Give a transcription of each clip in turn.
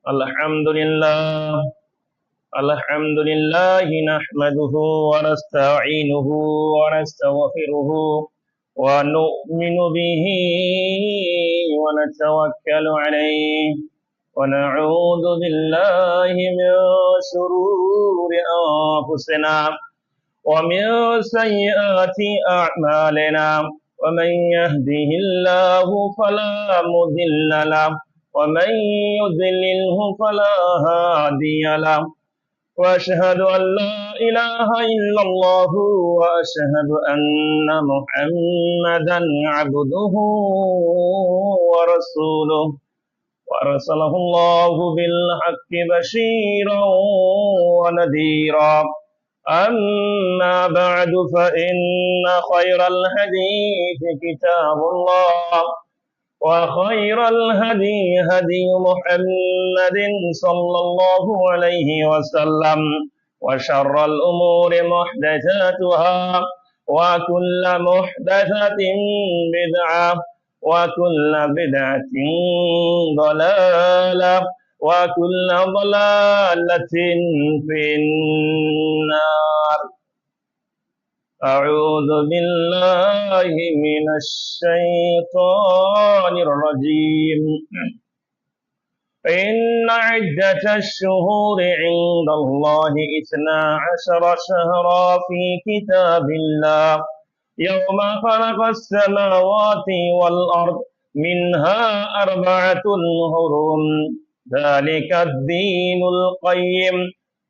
الحمد لله نحمده ونستعينه ونستغفره ونؤمن به ونتوكل عليه ونعوذ بالله من شرور أنفسنا ومن سيئات أعمالنا ومن يهده الله فلا مضل له ومن يضلله فلا هادي له وأشهد أن لا إله إلا الله وأشهد أن محمدا عبده ورسوله وأرسله الله بالحق بشيرا ونذيرا أما بعد فإن خير الحديث كتاب الله وخير الهدي هدي محمد صلى الله عليه وسلم وشر الأمور محدثاتها وكل محدثة بدعة وكل بدعة ضلالة وكل ضلالة في النار. أعوذ بالله من الشيطان الرجيم. إن عدة الشهور عند الله 12 شهرا في كتاب الله يوم خلق السماوات والأرض منها 4 حرم ذلك الدين القيم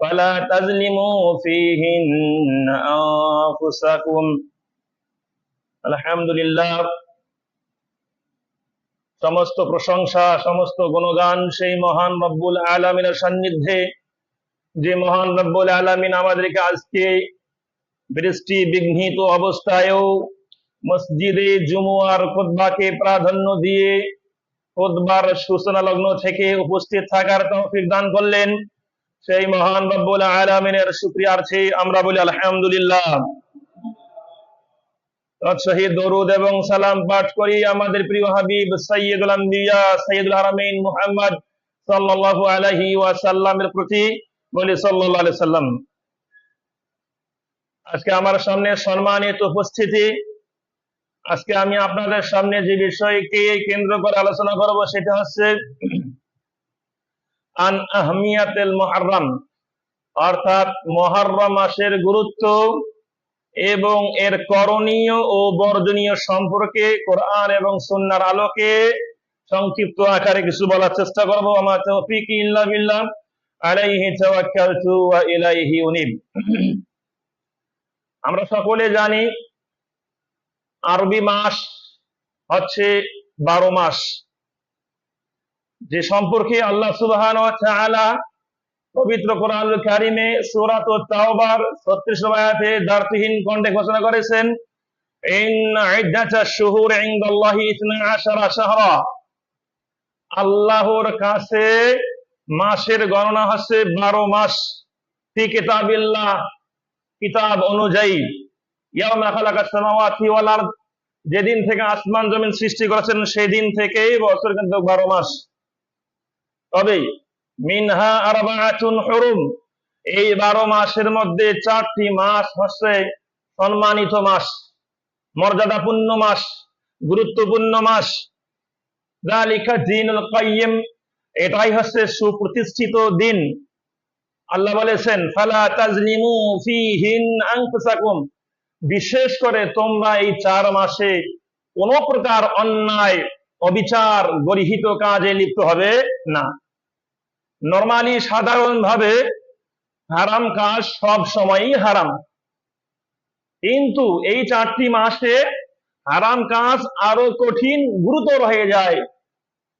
فلا تظلموا فيهن أنفسكم. আলহামদুলিল্লাহ, সমস্ত প্রশংসা সমস্ত গুণগান সেই মহান রব্বুল আলামিনের সান্নিধ্যে, যে মহান রব্বুল আলামিন আমাদেরকে আজকে বৃষ্টি বিঘ্নিত অবস্থায়ও মসজিদে জুমুয়ার খুতবাকে প্রাধান্য দিয়ে খুতবার সূচনা লগ্ন থেকে উপস্থিত থাকার তৌফিক দান করলেন। সেই মহান রব্বুল আলামিনের শুকরিয়ার্থে আমরা বলি আলহামদুলিল্লাহ। তৎসহিত দরুদ এবং সালাম পাঠ করি আমাদের প্রিয় হাবিব সাইয়্যিদুল আম্বিয়া সাইয়্যিদুল হারামাইন মুহাম্মদ সাল্লাল্লাহু আলাইহি ওয়াসাল্লামের প্রতি, বলি সাল্লাল্লাহু আলাইহি সাল্লাম। আজকে আমার সামনে সম্মানিত উপস্থিতি, আজকে আমি আপনাদের সামনে যে বিষয়কে কেন্দ্র করে আলোচনা করব সেটা হচ্ছে আন আহমিয়াতুল মুহররম, অর্থাৎ মুহররম মাসের গুরুত্ব এবং এর করণীয় ও বর্জনীয় সম্পর্কে কোরআন এবং সুন্নাহর আলোকে সংক্ষিপ্ত আকারে কিছু বলার চেষ্টা করব। আমা তাওফীকি ইল্লা বিল্লাহ, আলাইহি তাওয়াক্কালতু ওয়া ইলাইহি উনীব। আমরা সকলে জানি আরবি মাস হচ্ছে 12 মাস, যে সম্পর্কে আল্লাহ সুবহানাহু ওয়া তাআলা পবিত্র কোরআনুল কারীমে সূরা তাওবার 36 নম্বর আয়াতে দ্বারবিহীন কণ্ঠে ঘোষণা করেছেন, ইন্না ইদ্দাতাশ শুহুরি ইনদাল্লাহি 12 শাহরা। আল্লাহর কাছে মাসের গণনা হচ্ছে 12 মাস। ফি কিতাবিল্লাহ, কিতাব অনুযায়ী, ইয়াওমা খালাকাস সামাওয়াতি ওয়াল আরদ, যেদিন থেকে আসমান জমিন সৃষ্টি করেছেন সেই দিন থেকেই বছর কিন্তু 12 মাস। তবে মিনহা 4 হুরুম, এই 12 মাসের মধ্যে 4টি মাস হচ্ছে সম্মানিত মাস, মর্যাদাপূর্ণ মাস, গুরুত্বপূর্ণ মাস। যালিকা দীনুল কাইয়্যিম, এটাই হচ্ছে সুপ্রতিষ্ঠিত দিন। আল্লাহ বলেছেন ফালা তাজলিমু ফীহিন আনফুসাকুম, বিশেষ করে তোমরা এই 4 মাসে কোন প্রকার অন্যায় অবিচার গর্হিত কাজে লিপ্ত হবে না। নরমালি সাধারণভাবে হারাম কাজ সব সময়ই হারাম, কিন্তু এই 4টি মাসে হারাম কাজ আরো কঠিন গুরুতর হয়ে যায়।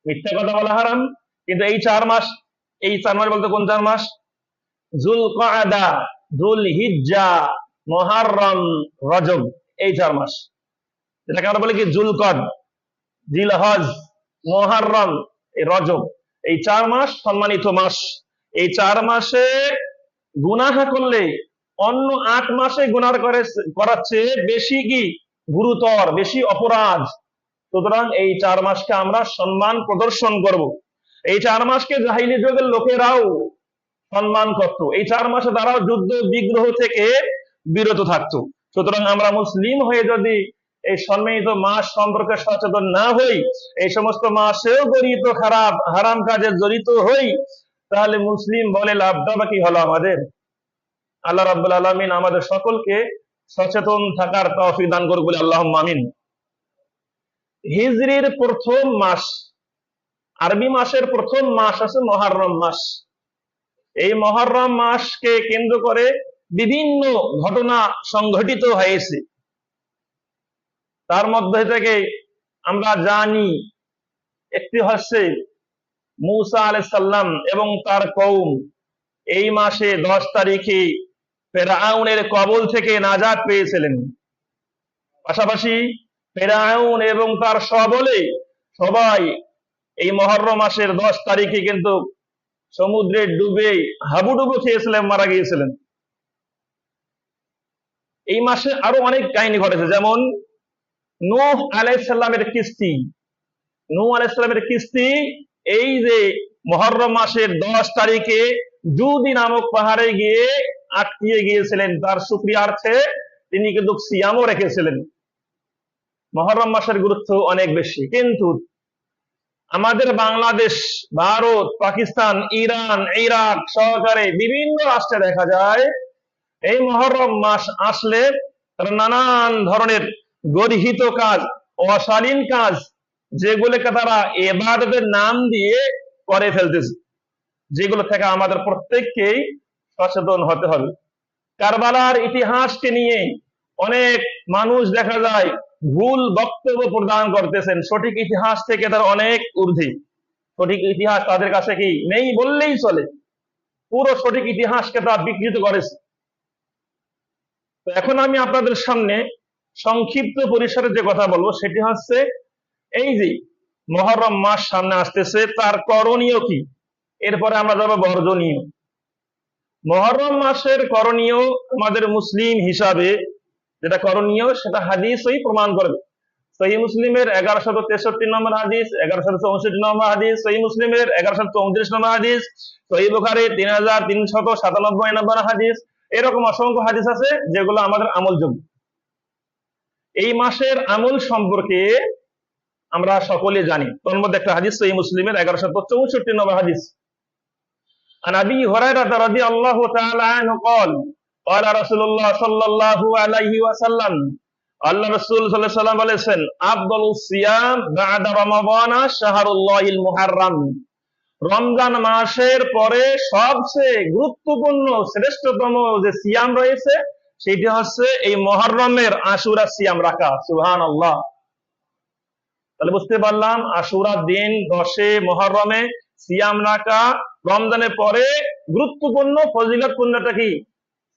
মিথ্যা কথা বলা হারাম, কিন্তু এই 4 মাস, এই 4 মাস বলতে কোন 4 মাস? যুলকাদা, যুলহিজ্জা, মুহররম, রজব, এই 4 মাস, যেটাকে আমরা বলি কি যুলকদ, জিলহজ, মুহররম, রজব, এই 4 মাস সম্মানিত মাস। এই 4 মাসে গুনাহ করলে অন্য 8 মাসে গুনাহ করার চেয়ে বেশি কি গুরুতর, বেশি অপরাধ। সুতরাং এই 4 মাসকে আমরা সম্মান প্রদর্শন করব। এই 4 মাসকে জাহিলি যুগের লোকেরাও সম্মান করত। এই 4 মাসে তারাও যুদ্ধ বিগ্রহ থেকে বিরত থাকতো। সুতরাং আমরা মুসলিম হয়ে যদি এই সম্মানিত মাস সম্পর্কে সচেতন না হই, এই সমস্ত মাসেও জড়িত খারাপ হারাম কাজে জড়িত হই, তাহলে মুসলিম বলে লাভটা বা কি হলো আমাদের? আল্লাহ রাব্বুল আলামিন আমাদের সকলকে সচেতন থাকার তৌফিক দান করুন বলে আল্লাহুম্মা আমিন। হিজরির প্রথম মাস, আরবি মাসের প্রথম মাস আছে মুহররম মাস। এই মুহররম মাসকে কেন্দ্র করে বিভিন্ন ঘটনা সংঘটিত হয়েছে। তার মধ্যে থেকে আমরা জানি একটি হচ্ছে মূসা আলাইহিস সালাম এবং তার কওম এই মাসে 10 তারিখে ফেরাউনের কবল থেকে নাজাত পেয়েছিলেন। পাশাপাশি ফেরাউন এবং তার সবলে সবাই এই মুহররম মাসের 10 তারিখে কিন্তু সমুদ্রে ডুবে হাবুডুবু খেয়েছিলেন, মারা গিয়েছিলেন। এই মাসে আরো অনেক কাহিনী ঘটেছে, যেমন নূহ আলাইহিস সালামের কিস্তি। নূহ আলাইহিস সালামের কিস্তি এই যে মুহররম মাসের 10 তারিখে জুদি নামক পাহাড়ে গিয়ে আটকিয়ে গিয়েছিলেন, তার শুকরিয়ার্থে তিনি কিন্তু সিয়ামও রেখেছিলেন। মুহররম মাসের গুরুত্ব অনেক বেশি। কিন্তু আমাদের বাংলাদেশ, ভারত, পাকিস্তান, ইরান, ইরাক সহকারে বিভিন্ন রাষ্ট্রে দেখা যায় এই মুহররম মাস আসলে তারা নানান ধরনের গর্হিত কাজ, অশালীন কাজ, যেগুলোকে তারা ইবাদতের নাম দিয়ে করে ফেলতেছে, যেগুলো থেকে আমাদের প্রত্যেককেই সচেতন হতে হবে। কারবালার ইতিহাসকে নিয়ে অনেক মানুষ দেখা যায় ভুল বক্তব্য প্রদান করতেছেন, সঠিক ইতিহাস থেকে তারা অনেক ঊর্ধ্বে। সঠিক ইতিহাস তাদের কাছে কি নেই বললেই চলে, পুরো সঠিক ইতিহাসকে তারা বিকৃত করেছে। তো এখন আমি আপনাদের সামনে সংক্ষিপ্ত পরিসরে যে কথা বলবো সেটি হচ্ছে এই যে মুহররম মাস সামনে আসতেছে, তার করণীয় কি, এরপরে আমরা যাবো বর্জনীয়। মুহররম মাসের করণীয় আমাদের মুসলিম হিসাবে যেটা করণীয় সেটা হাদিসই প্রমাণ করবে। সহিহ মুসলিমের 1163 নম্বর হাদিস, 1164 নম্বর হাদিস, সহিহ মুসলিমের 1134 নম্বর হাদিস, সহিহ বুখারীর 3397 নম্বর হাদিস, এরকম অসংখ্য হাদিস আছে যেগুলো আমাদের আমলযোগ্য। এই মাসের আমল সম্পর্কে আমরা সকলে জানি। তোর মধ্যে একটা হাদিস সহিহ মুসলিমের 1164 নম্বর হাদিস। عن أبي هريرة رضي الله تعالى عنه قال قال رسول الله صلى الله عليه وسلم আল্লাহ রাসূল সাল্লাল্লাহু আলাইহি ওয়াসাল্লাম বলেছেন, আফদালুস সিয়াম বা'দা রমাদান শাহরুল্লাহিল মুহাররম। রমজান মাসের পরে সবচেয়ে গুরুত্বপূর্ণ শ্রেষ্ঠতম যে সিয়াম রয়েছে সেটি হচ্ছে এই মুহররমের আশুরা সিয়াম রাখা। সুবহানাল্লাহ। তাহলে বুঝতে পারলাম আশুরার দিন 10 মুহররমে সিয়াম রাখা রমজানের পরে গুরুত্বপূর্ণ ফজিলতপূর্ণটা কি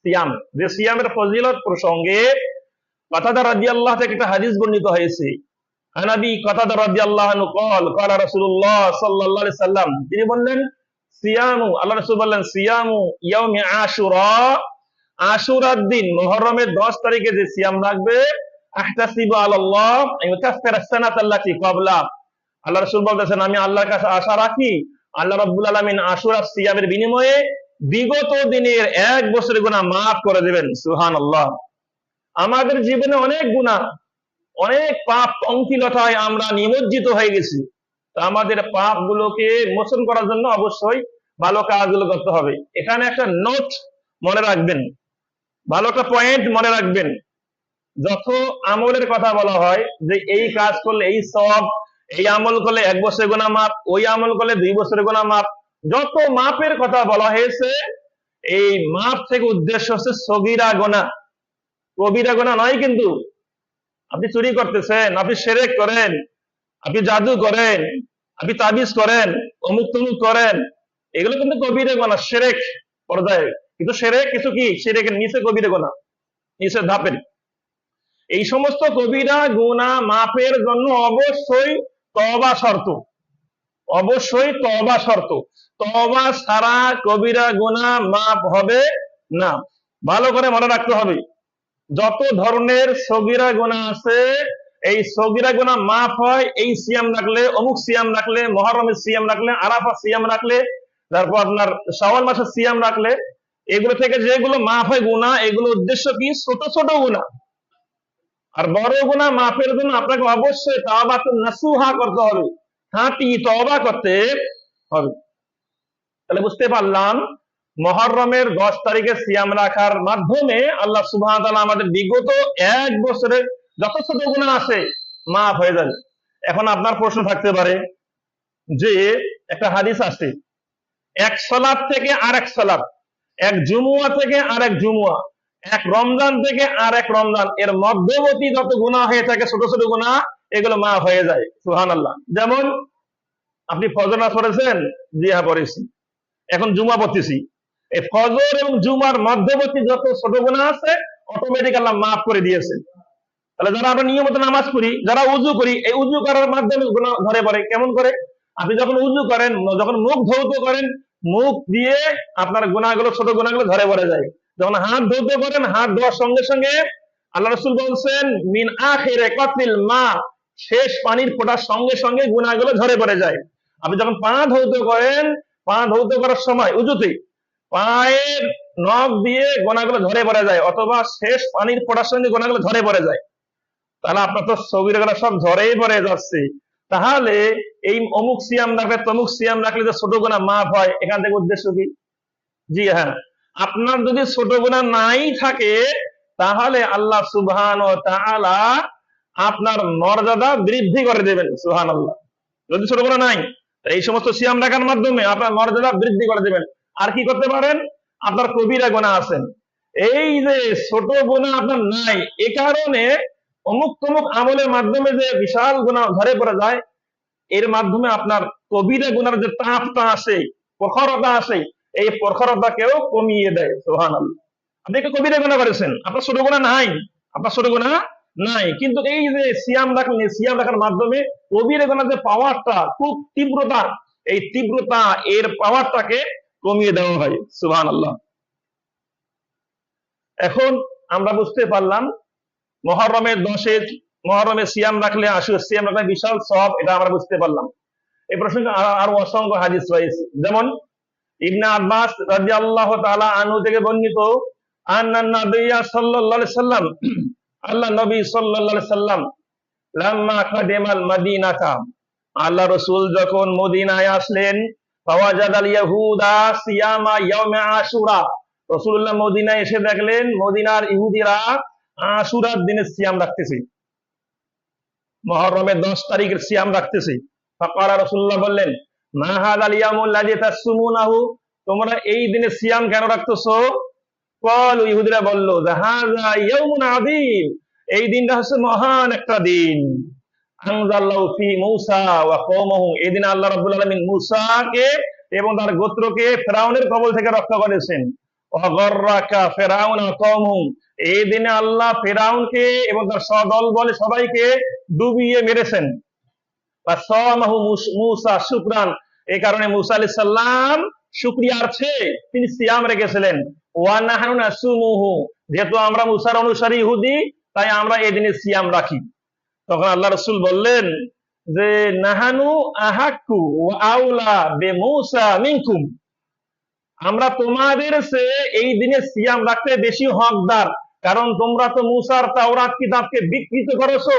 সিয়াম। যে সিয়ামের ফজিলত প্রসঙ্গে কাতাদা রাদিয়াল্লাহু থেকে একটা হাদিস বর্ণিত হয়েছে। আনাবি কাতাদা রাদিয়াল্লাহু আনহু قال قال رسول الله صلى الله عليه وسلم, তিনি বললেন সিয়ামু, আল্লাহ রাসূল বললেন সিয়ামু ইয়াউমি আশুরা, আশুরার দিন মুহররমের 10 তারিখে যে সিয়াম রাখবে, আহতাসিবু আলাল্লাহ আইয়ুকাফিরা সানাতাল্লাতি ক্বাবলা, আল্লাহ রাসূল বলতেছেন আমি আল্লাহর কাছে আশা রাখি আল্লাহ রাব্বুল আলামিন আশুরা সিয়ামের বিনিময়ে বিগত দিনের 1 বছরের গুনাহ maaf করে দিবেন। সুবহানাল্লাহ। আমাদের জীবনে অনেক গুনাহ, অনেক পাপ পঙ্কিলতায় আমরা নিমজ্জিত হয়ে গেছি। তো আমাদের পাপগুলোকে মোচন করার জন্য অবশ্যই ভালো কাজগুলো করতে হবে। এখানে একটা নোট মনে রাখবেন, ভালো একটা পয়েন্ট মনে রাখবেন। যত আমলের কথা বলা হয় যে এই কাজ করলে এই সওয়াব, এই আমল করলে 1 বছরের গুনাহ maaf, ওই আমল করলে 2 বছরের গুনাহ maaf, যত মাপের কথা বলা হয়েছে এই মাপ থেকে উদ্দেশ্য হচ্ছে সগীরা গুনাহ, কবিরা গুনাহ নয়। কিন্তু আপনি চুরি করতেছেন, আপনি শিরক করেন, আপনি জাদু করেন, আপনি তাবিজ করেন, অমুক তমুক করেন, এগুলো কিন্তু কবিরা গুনাহ, শিরক পর্যায়ে। কিন্তু শিরক কিছু কি, শিরকের নিচে কবিরা গুনাহ, নিচের ধাপের। এই সমস্ত কবিরা গুনাহ মাপের জন্য অবশ্যই তওবা শর্ত, অবশ্যই তওবা শর্ত। তওবা ছাড়া কবিরা গুনাহ মাপ হবে না। ভালো করে মনে রাখতে হবে, যত ধরনের সগীরা গুনাহ আছে এই সগীরা গুনাহ মাফ হয় এই সিয়াম রাখলে, অমুক সিয়াম রাখলে, মুহররমের সিয়াম রাখলে, আরাফা সিয়াম রাখলে, তারপর আপনার শাওয়াল মাসের সিয়াম রাখলে, এগুলো থেকে যেগুলো মাফ হয় গুনাহ, এগুলো উদ্দেশ্য কি? ছোট ছোট গুনাহ। আর বড় গুনাহ মাফের জন্য আপনাকে অবশ্যই তাওবাতুন নাসুহা করতে হবে, খাঁটি তওবা করতে হবে। তাহলে বুঝতে পারলাম মুহররমের 10 তারিখে সিয়াম রাখার মাধ্যমে আল্লাহ সুবহানাহু ওয়া তাআলা আমাদের বিগত এক বছরের যত ছোট গুনাহ আছে মাফ হয়ে যাবে। এখন আপনার প্রশ্ন থাকতে পারে যে একটা হাদিস আছে, এক সালাত থেকে আরেক সালাত, এক জুমুয়া থেকে আরেক জুমুয়া, এক রমজান থেকে আরেক রমজান, এর মধ্যবর্তী যত গুনাহ হয়ে থাকে ছোট ছোট গুনাহ, এগুলো মাফ হয়ে যায়। সুবহানাল্লাহ। যেমন আপনি ফজর নামাজ পড়েছেন? জি হ্যাঁ পড়েছি। এখন জুমা পড়তেছি, এই ফজর এবং জুমার মধ্যবর্তী যত ছোট গুনাহ আছে অটোমেটিক আল্লাহ মাফ করে দিয়েছে। তাহলে যারা আমরা নিয়মিত নামাজ পড়ি, যারা উযু করি, এই উযু করার মাধ্যমে গুনাহ ধরে পড়ে। কেমন করে? আপনি যখন উযু করেন, যখন মুখ ধৌত করেন, মুখ দিয়ে আপনার গুনাহগুলো, ছোট গুনাহগুলো ধরে পড়ে যায়। যখন হাত ধৌত করেন, হাত ধোয়ার সঙ্গে সঙ্গে আল্লাহ রাসূল বলছেন মিন আখিরে কাতরিল মা, শেষ পানির ফোঁটার সঙ্গে সঙ্গে গুনাহগুলো ঝরে পড়ে যায়। আপনি যখন পা ধৌত করেন, পা ধৌত করার সময় উযুতে পায়ের নখ দিয়ে গুনাহগুলো ঝরে পড়ে যায়, অথবা শেষ পানির ফোঁটার সঙ্গে গুনাহগুলো ঝরে পড়ে যায়। তাহলে আপনার তো সগীরাগুলো সব ঝরেই পড়ে যাচ্ছে। তাহলে এই অমুক সিয়াম রাখলে, তমুক সিয়াম রাখলে যে ছোট গুনাহ মাফ হয়, এখান থেকে উদ্দেশ্য কি? জি হ্যাঁ, আপনার যদি ছোট গুনাহ নাই থাকে তাহলে আল্লাহ সুবহানাহু ওয়া তাআলা আপনার মর্যাদা বৃদ্ধি করে দেবেন। সুবহানাল্লাহ। যদি ছোট গুনাহ নাই, এই সমস্ত সিয়াম রাখার মাধ্যমে আপনার মর্যাদা বৃদ্ধি করে দেবেন। আর কি করতে পারেন? আপনার কবিরা গুনাহ আছেন, এই যে ছোট গুনাহ আপনার নাই, এ কারণে অমুক তমুক আমলের মাধ্যমে যে বিশাল গুনাহ ধরে পড়ে যায়, এর মাধ্যমে আপনার কবিরা গুনার যে তাপটা আসে, প্রখরতা আসে, এই প্রখরতাকেও কমিয়ে দেয়। সুবহানাল্লাহ। আপনি একটা কবিরা গুনাহ করেছেন, আপনার ছোট গুনাহ নাই, আপনার ছোট গুনাহ নাই, কিন্তু এই যে সিয়াম রাখলেন, সিয়াম রাখার মাধ্যমে কবিরা গুনার যে পাওয়ারটা, খুব তীব্রতা, এই তীব্রতা, এর পাওয়ারটাকে কমিয়ে দেওয়া হয়। সুবহানাল্লাহ। এখন আমরা বুঝতে পারলাম মুহররমের 10-এ মুহররমে সিয়াম রাখলে, আশুরা সিয়াম রাখলে বিশাল সওয়াব, এটা আমরা বুঝতে পারলাম। এই প্রসঙ্গে আরো অসংখ্য হাদিস রয়েছে। যেমন ইবনে আব্বাস রাদিয়াল্লাহু তাআলা আনহু থেকে বর্ণিত, আন্নান নাবিয়্যা সাল্লাল্লাহু আলাইহি সাল্লাম, আল্লাহ নবী সাল্লাল্লাহু আলাইহি সাল্লাম লাম্মা কাদিমাল মাদিনাতা, আল্লাহ রাসূল যখন মদিনায় আসলেন, ফাওয়াজাদাল ইয়াহুদা সিয়ামা ইয়াউমে আশুরা, রাসূলুল্লাহ মদিনায় এসে দেখলেন মদিনার ইহুদিরা আশুরার দিনে সিয়াম রাখতেছে, মুহররমের 10 তারিখের সিয়াম রাখতেছে। ফাকালা, রাসূলুল্লাহ বললেন, মা হাযাল ইয়াউমুল লাযী তাসুমুনাহু, তোমরা এই দিনে সিয়াম কেন রাখতেছো? ক্বালু, ইহুদিরা বলল, হাযা ইয়াউমুন আযীম, এই দিনটা হচ্ছে মহান একটা দিন। আনজালাহু ফি মূসা ওয়া কওমহু, এই দিনে আল্লাহ রাব্বুল আলামিন মূসাকে এবং তার গোত্রকে ফিরআউনের কবল থেকে রক্ষা করেছেন। ওয়া গররাকা ফিরআউন ওয়া কওমহু, এই দিনে আল্লাহ ফিরআউনকে এবং তার সদল বলে সবাইকে ডুবিয়ে মেরেছেন। ফাসামাহু মূসা শুকরান, এই কারণে মূসা আলাইহিস সালাম শুকরিয়ার চেয়ে তিনি সিয়াম রেখেছিলেন। ওয়া নাহনু নাসুমুহু, যেহেতু আমরা মূসার অনুসারী ইহুদি, তাই আমরা এই দিনে সিয়াম রাখি। তখন আল্লাহ রাসূল বললেন যে নাহানু আহাক্কু ওয়া আউলা বিমূসা মিনকুম, আমরা তোমাদের চেয়ে এই দিনে সিয়াম রাখতে বেশি হকদার, কারণ তোমরা তো মূসার তাওরাত কিতাবকে বিকৃত করেছো,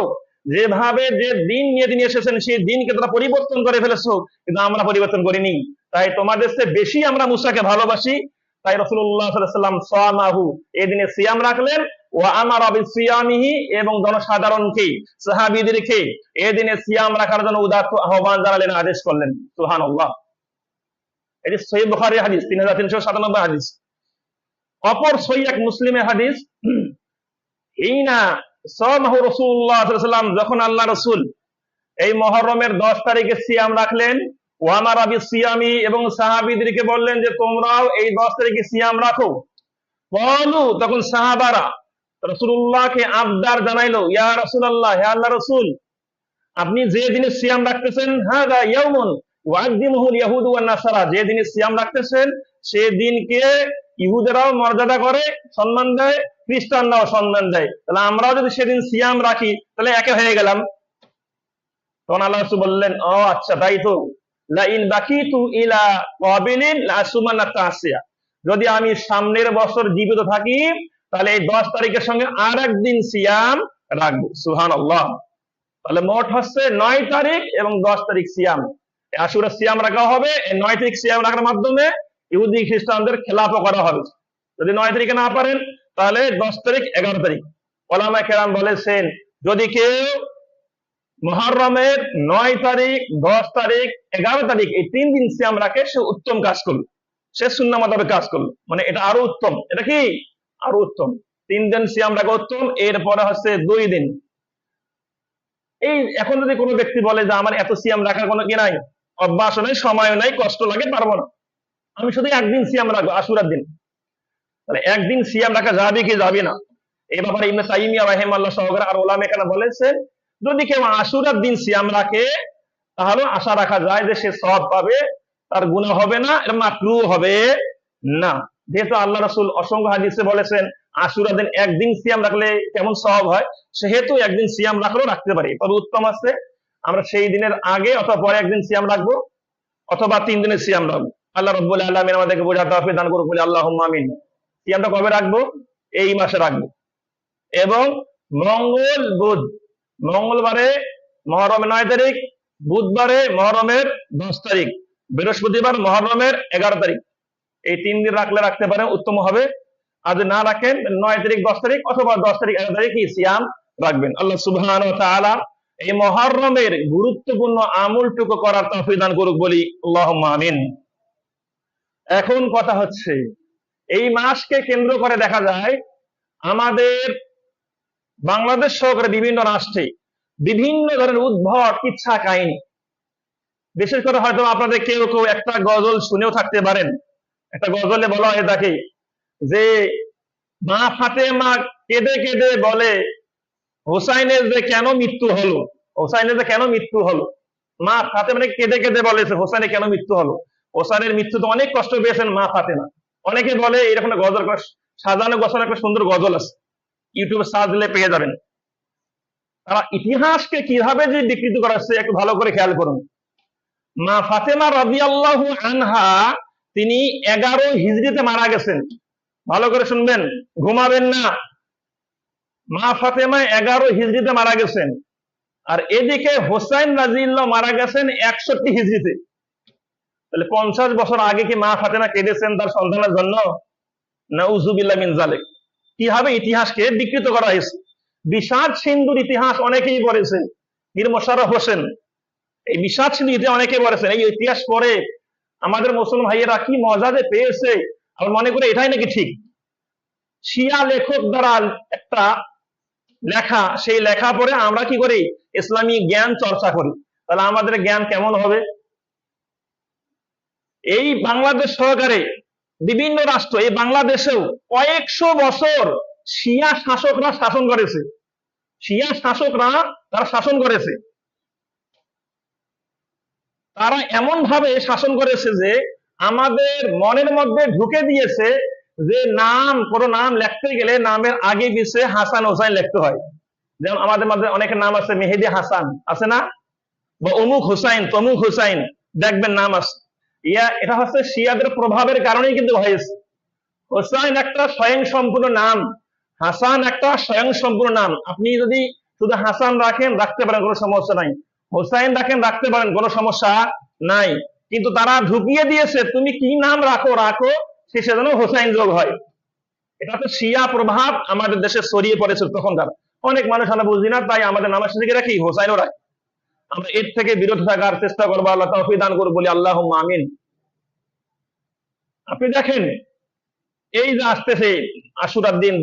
যেভাবে যে দিন নিয়ে তিনি এসেছেন সেই দিনকে তোমরা পরিবর্তন করে ফেলেছো, কিন্তু আমরা পরিবর্তন করিনি, তাই তোমাদের চেয়ে বেশি আমরা মূসাকে ভালোবাসি। তাই রাসূলুল্লাহ সাল্লাল্লাহু আলাইহি ওয়াসাল্লাম সামাহু, এই দিনে সিয়াম রাখলেন। ওয়া আমারা বিসিয়ামিহি, এবং জনসাধারণকে, সাহাবীদেরকে এই দিনে সিয়াম রাখার জন্য উদাত্ত আহ্বান জানালেন, আদেশ করলেন। সুবহানাল্লাহ। এটি সহিহ বুখারীর হাদিস, 3397 হাদিস। অপর সহিহ এক মুসলিমের হাদিস, হিনা সামাহু রাসূলুল্লাহ সাল্লাল্লাহু আলাইহি ওয়াসাল্লাম, যখন আল্লাহ রাসূল এই মুহররমের 10 তারিখে সিয়াম রাখলেন, ওয়া আমারা বিসিয়ামি, এবং সাহাবীদেরকে বললেন যে তোমরাও এই 10 তারিখে সিয়াম রাখো। ক্বালু, তখন সাহাবারা রাসূলুল্লাহকে আবদার জানাইলো, ইয়া রাসূলুল্লাহ, হে আল্লাহর রাসূল, আপনি যে দিনে সিয়াম রাখতেছেন, হাযা ইয়াউমুন ওয়াজ্জিমুহুল ইয়াহুদু ওয়ান নাসারা, যে দিনে সিয়াম রাখতেছেন সে দিনকে ইহুদেরাও মর্যাদা করে, সম্মান দেয়, খ্রিস্টানরাও সম্মান দেয়। তাহলে আমরাও যদি সেদিন সিয়াম রাখি তাহলে একে হয়ে গেলাম। তখন আল্লাহ রাসূল বললেন, ও আচ্ছা তাই তো, লাইন বাকিতু ইলা কাবিলিন লাসুমান্না তাসিয়া, যদি আমি সামনের বছর জীবিত থাকি তাহলে এই 10 তারিখের সঙ্গে আর একদিন সিয়াম রাখবো। সুবহানাল্লাহ। তাহলে মোট হচ্ছে 9 তারিখ এবং 10 তারিখ সিয়াম, আশুরা সিয়াম রাখা হবে। এই 9 তারিখ সিয়াম রাখার মাধ্যমে ইহুদি খ্রিস্টানদের খেলাফও করা হবে। যদি 9 তারিখে না পারেন তাহলে 10 তারিখ 11 তারিখ। ওলামায়ে কেরাম বলেছেন, যদি কেউ মুহররমের 9 তারিখ, 10 তারিখ, 11 তারিখ এই 3 দিন সিয়াম রাখে, সে উত্তম কাজ করলো, সে সুন্নাহ মোতাবেক কাজ করলো, মানে এটা আরো উত্তম। এটা কি আরো উত্তম? 3 দিন সিয়াম রাখা উত্তম, এরপরে হচ্ছে 2 দিন। এই এখন যদি কোনো ব্যক্তি বলে যে আমার এত সিয়াম রাখার কোনো কি নাই, অভ্যাস নাই, সময় নাই, কষ্ট লাগে, পারবো না, আমি শুধু একদিন সিয়াম রাখবো আশুরার দিন, তাহলে একদিন সিয়াম রাখা যাবে কি যাবে না? এই ব্যাপারে ইবনে তাইমিয়া রাহিমাহুল্লাহ সহকারে আর ওলামায়ে কেরাম বলেছেন, যদি কেউ আশুরার দিন সিয়াম রাখে তাহলে আশা রাখা যায় যে সে সওয়াব পাবে, তার গুনাহ হবে না, এর মাকরুহ হবে না। যেহেতু আল্লাহ রাসূল অসংখ্য হাদিসে বলেছেন আশুরার দিন একদিন সিয়াম রাখলে কেমন সওয়াব হয়, সেহেতু একদিন সিয়াম রাখলেও রাখতে পারি। তবে উত্তম আছে আমরা সেই দিনের আগে অথবা পরে একদিন সিয়াম রাখবো, অথবা 3 দিনের সিয়াম রাখবো। আল্লাহ রাব্বুল আলামিন আমাদেরকে বোঝার তৌফিক দান করুন, বলি আল্লাহুম্মা আমিন। সিয়ামটা কবে রাখবো? এই মাসে রাখবো, এবং মঙ্গল বুধ, মঙ্গলবারে মুহররমের 9 তারিখ, বুধবারে মুহররমের 10 তারিখ, বৃহস্পতিবার মুহররমের 11 তারিখ, এই 3 দিন রাখলে রাখতে পারেন, উত্তম হবে। আর যদি না রাখেন 9 তারিখ, 10 তারিখ অথবা 10 তারিখ, 11 তারিখ সিয়াম রাখবেন। আল্লাহ সুবহানাহু ওয়া তাআলা এই মুহররমের গুরুত্বপূর্ণ আমলটুকু করার তৌফিক দান করুক, বলি আল্লাহুম্মা আমিন। এখন কথা হচ্ছে, এই মাসকে কেন্দ্র করে দেখা যায় আমাদের বাংলাদেশ সহকারে বিভিন্ন রাষ্ট্রে বিভিন্ন ধরনের উদ্ভট কিচ্ছা কাহিনী। বিশেষ করে হয়তো আপনাদের কেউ কেউ একটা গজল শুনেও থাকতে পারেন। একটা গজলে বলা হয়ে থাকে যে মা ফাতেমা কেঁদে কেঁদে বলে হোসাইনের যে কেন মৃত্যু হলো, হোসাইনের যে কেন মৃত্যু হলো, মা ফাতেমা কেঁদে কেঁদে বলেছে হোসাইনের কেন মৃত্যু হলো। হোসাইনের মৃত্যু তো অনেক কষ্ট পেয়েছেন মা ফাতেমা। অনেকে বলে এরকম গজল, সাজানো গোছানো একটা সুন্দর গজল আছে, ইউটিউবে সার্চ দিলে পেয়ে যাবেন। তারা ইতিহাসকে কিভাবে যে বিকৃত করাচ্ছে একটু ভালো করে খেয়াল করুন। মা ফাতেমা রাদিয়াল্লাহু আনহা তিনি 11 হিজরিতে মারা গেছেন। ভালো করে শুনবেন, ঘুমাবেন না। মা ফাতেমা 11 হিজরিতে মারা গেছেন, আর এদিকে হোসাইন রাদিয়াল্লাহু মারা গেছেন 61 হিজরিতে। তাহলে 50 বছর আগে কি মা ফাতেমা কেঁদেছেন তার সন্তানের জন্য? নাউযুবিল্লাহ মিন যালিক। কিভাবে ইতিহাসকে বিকৃত করা হয়েছে। বিষাদ সিন্ধুর ইতিহাস অনেকেই বলেছেন, মীর মোশাররফ হোসেন এই বিষাদ সিন্ধু ইতিহাস অনেকে বলেছেন। এই ইতিহাস পড়ে আমাদের মুসলমান ভাইয়েরা কি মজা যে পেয়েছে, আর মনে করে এটাই নাকি ঠিক। শিয়া লেখক দ্বারা একটা লেখা, সেই লেখা পড়ে আমরা কি করি? ইসলামী জ্ঞান চর্চা করি। তাহলে আমাদের জ্ঞান কেমন হবে? এই বাংলাদেশ সহকারে বিভিন্ন রাষ্ট্র, এই বাংলাদেশেও কয়েকশো বছর শিয়া শাসকরা শাসন করেছে। শিয়া শাসকরা তারা শাসন করেছে, তারা এমন ভাবে শাসন করেছে যে আমাদের মনের মধ্যে ঢুকে দিয়েছে যে কোনো নাম লিখতে গেলে নামের আগে পিছে হাসান হোসাইন লিখতে হয়। যেমন আমাদের মধ্যে অনেকের নাম আছে, মেহেদি হাসান আছে না, বা অমুক হোসাইন, তমুক হোসাইন, দেখবেন নাম আছে। এটা হচ্ছে শিয়াদের প্রভাবের কারণেই কিন্তু হয়েছে। হোসাইন একটা স্বয়ং সম্পূর্ণ নাম, হাসান একটা স্বয়ং সম্পূর্ণ নাম। আপনি যদি শুধু হাসান রাখেন রাখতে পারেন, কোনো সমস্যা নাই। হোসাইন রাখেন রাখতে পারেন, কোনো সমস্যা নাই। কিন্তু তারা ঢুকিয়ে দিয়েছে তুমি কি নাম রাখো রাখো, শেষে যেন হোসাইন যোগ হয়। এটা তো শিয়া প্রভাব আমাদের দেশে ছড়িয়ে পড়েছে তখনকার। অনেক মানুষ আমরা বুঝি না, তাই আমাদের নামের শেষে রাখি হোসাইনও রাখি। আমরা এর থেকে বিরত থাকার চেষ্টা করবো। আল্লাহ তৌফিক দান করুন, বলি আল্লাহুম্মা আমিন। আপনি দেখেন এই যে আসতেছে আশুরার দিন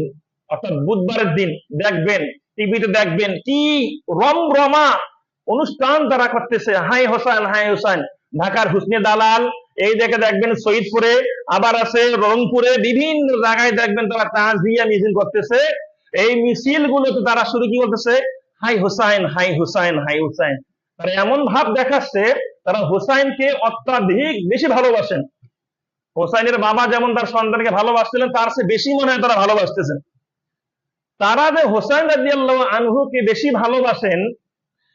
অর্থাৎ বুধবারের দিন, দেখবেন টিভিতে দেখবেন কি রমরমা অনুষ্ঠান তারা করতেছে, হাই হোসেন হাই হোসেন। ঢাকার হুসনে দালাল, এই দেখে দেখবেন শহীদপুরে, আবার আছে রংপুরে, বিভিন্ন জায়গায় দেখবেন তারা তাজিয়া মিছিল করতেছে। এই মিছিল গুলোতে তারা শুরু কি বলতেছে? হাই হোসাইন হাই হোসাইন হাই হোসাইন। তারা এমন ভাব দেখাচ্ছে তারা হোসাইনকে অত্যাধিক বেশি ভালোবাসেন। হোসাইনের বাবা যেমন তার সন্তানকে ভালোবাসছিলেন, তার চেয়ে বেশি মনে হয় তারা ভালোবাসতেছেন। তারা যে হোসাইন রাদিয়াল্লাহু আনহুকে বেশি ভালোবাসেন,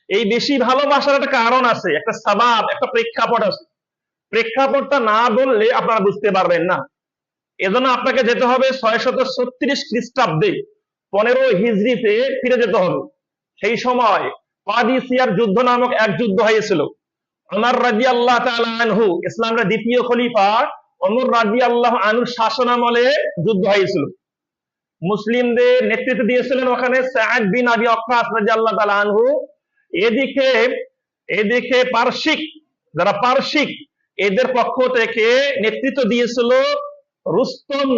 এই বেশি ভালোবাসার একটা কারণ আছে, একটা সাবাব, একটা প্রেক্ষাপট আছে। প্রেক্ষাপটটা না বললে আপনারা বুঝতে পারবেন না। এজন্য আপনাকে যেতে হবে 636 খ্রিস্টাব্দে, 15 হিজরিতে ফিরে যেতে হবে। সেই সময় কাদিসিয়ার যুদ্ধ নামক এক যুদ্ধ হয়েছিল। ওমর রাদিয়াল্লাহু তাআলা আনহু, ইসলামের দ্বিতীয় খলিফা ওমর রাদিয়াল্লাহু আনহুর শাসনামলে যুদ্ধ হয়েছিল। মুসলিমদের নেতৃত্ব দিয়েছিলেন ওখানে সাদ বিন আবি ওয়াক্কাস রাদিয়াল্লাহু তাআলা আনহু। এদিকে এদিকে পারসিক, যারা পারসিক, এদের পক্ষ থেকে নেতৃত্ব দিয়েছিল রুস্তম,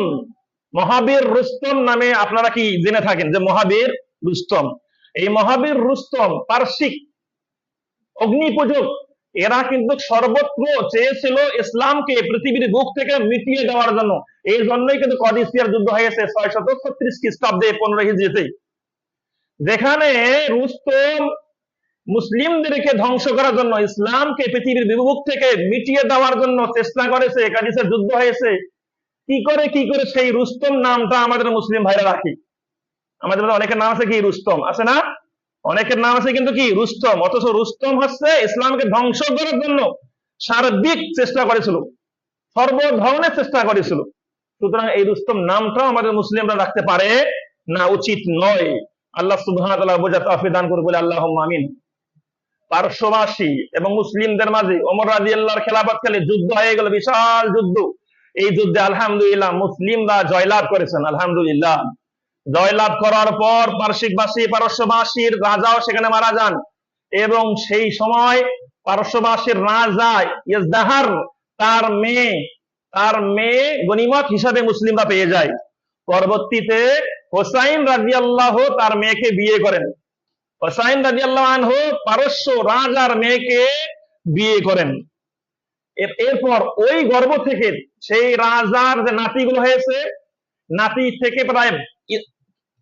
মহাবীর রুস্তম নামে আপনারা কি জেনে থাকেন যে মহাবীর রুস্তম। এই মহাবীর রুস্তম পারসিক অগ্নিপূজক, এরা কিন্তু সর্বত্র চেয়েছিল ইসলামকে পৃথিবীর বুক থেকে মিটিয়ে দেওয়ার জন্য। এই জন্যই কিন্তু কাদিসিয়ার যুদ্ধ হয়েছে 636 খ্রিস্টাব্দে 15 হিজরিতে, যেখানে রুস্তম মুসলিমদেরকে ধ্বংস করার জন্য, ইসলামকে পৃথিবীর বুক থেকে মিটিয়ে দেওয়ার জন্য চেষ্টা করেছে। কাদিসিয়ার যুদ্ধ হয়েছে। কি করে সেই রুস্তম নামটা আমাদের মুসলিম ভাইরা রাখি? আমাদের মধ্যে অনেকের নাম আছে কি রুস্তম, আছে না? অনেকের নাম আছে কিন্তু কি রুস্তম, অথচ রুস্তম হচ্ছে ইসলামকে ধ্বংস করার জন্য সার্বিক চেষ্টা করেছিল, সর্ব ধরনের চেষ্টা করেছিল। সুতরাং এই রুস্তম নামটাও আমাদের মুসলিমরা রাখতে পারে না, উচিত নয়। আল্লাহ সুবহানাহু ওয়া তাআলা বোঝার তৌফিক দান করুন, বলে আল্লাহুম্মা আমিন। পারস্যবাসী এবং মুসলিমদের মাঝে ওমর রাদিয়াল্লাহুর খেলাফতকালে যুদ্ধ হয়ে গেল, বিশাল যুদ্ধ। এই যুদ্ধে আলহামদুলিল্লাহ মুসলিমরা জয়লাভ করেছেন, আলহামদুলিল্লাহ। জয়লাভ করার পর পারস্যবাসীর রাজাও সেখানে মারা যান, এবং সেই সময় পারস্যবাসীর রাজা ইজদাহার তার মেয়ে গনিমত হিসাবে মুসলিমরা পেয়ে যায়। পরবর্তীতে হোসাইন রাদিয়াল্লাহু তার মেয়েকে বিয়ে করেন। হোসাইন রাদিয়াল্লাহু আনহু পারস্য রাজার মেয়েকে বিয়ে করেন। এরপর ওই গর্ভ থেকে সেই রাজার যে নাতিগুলো হয়েছে, নাতি থেকে প্রায়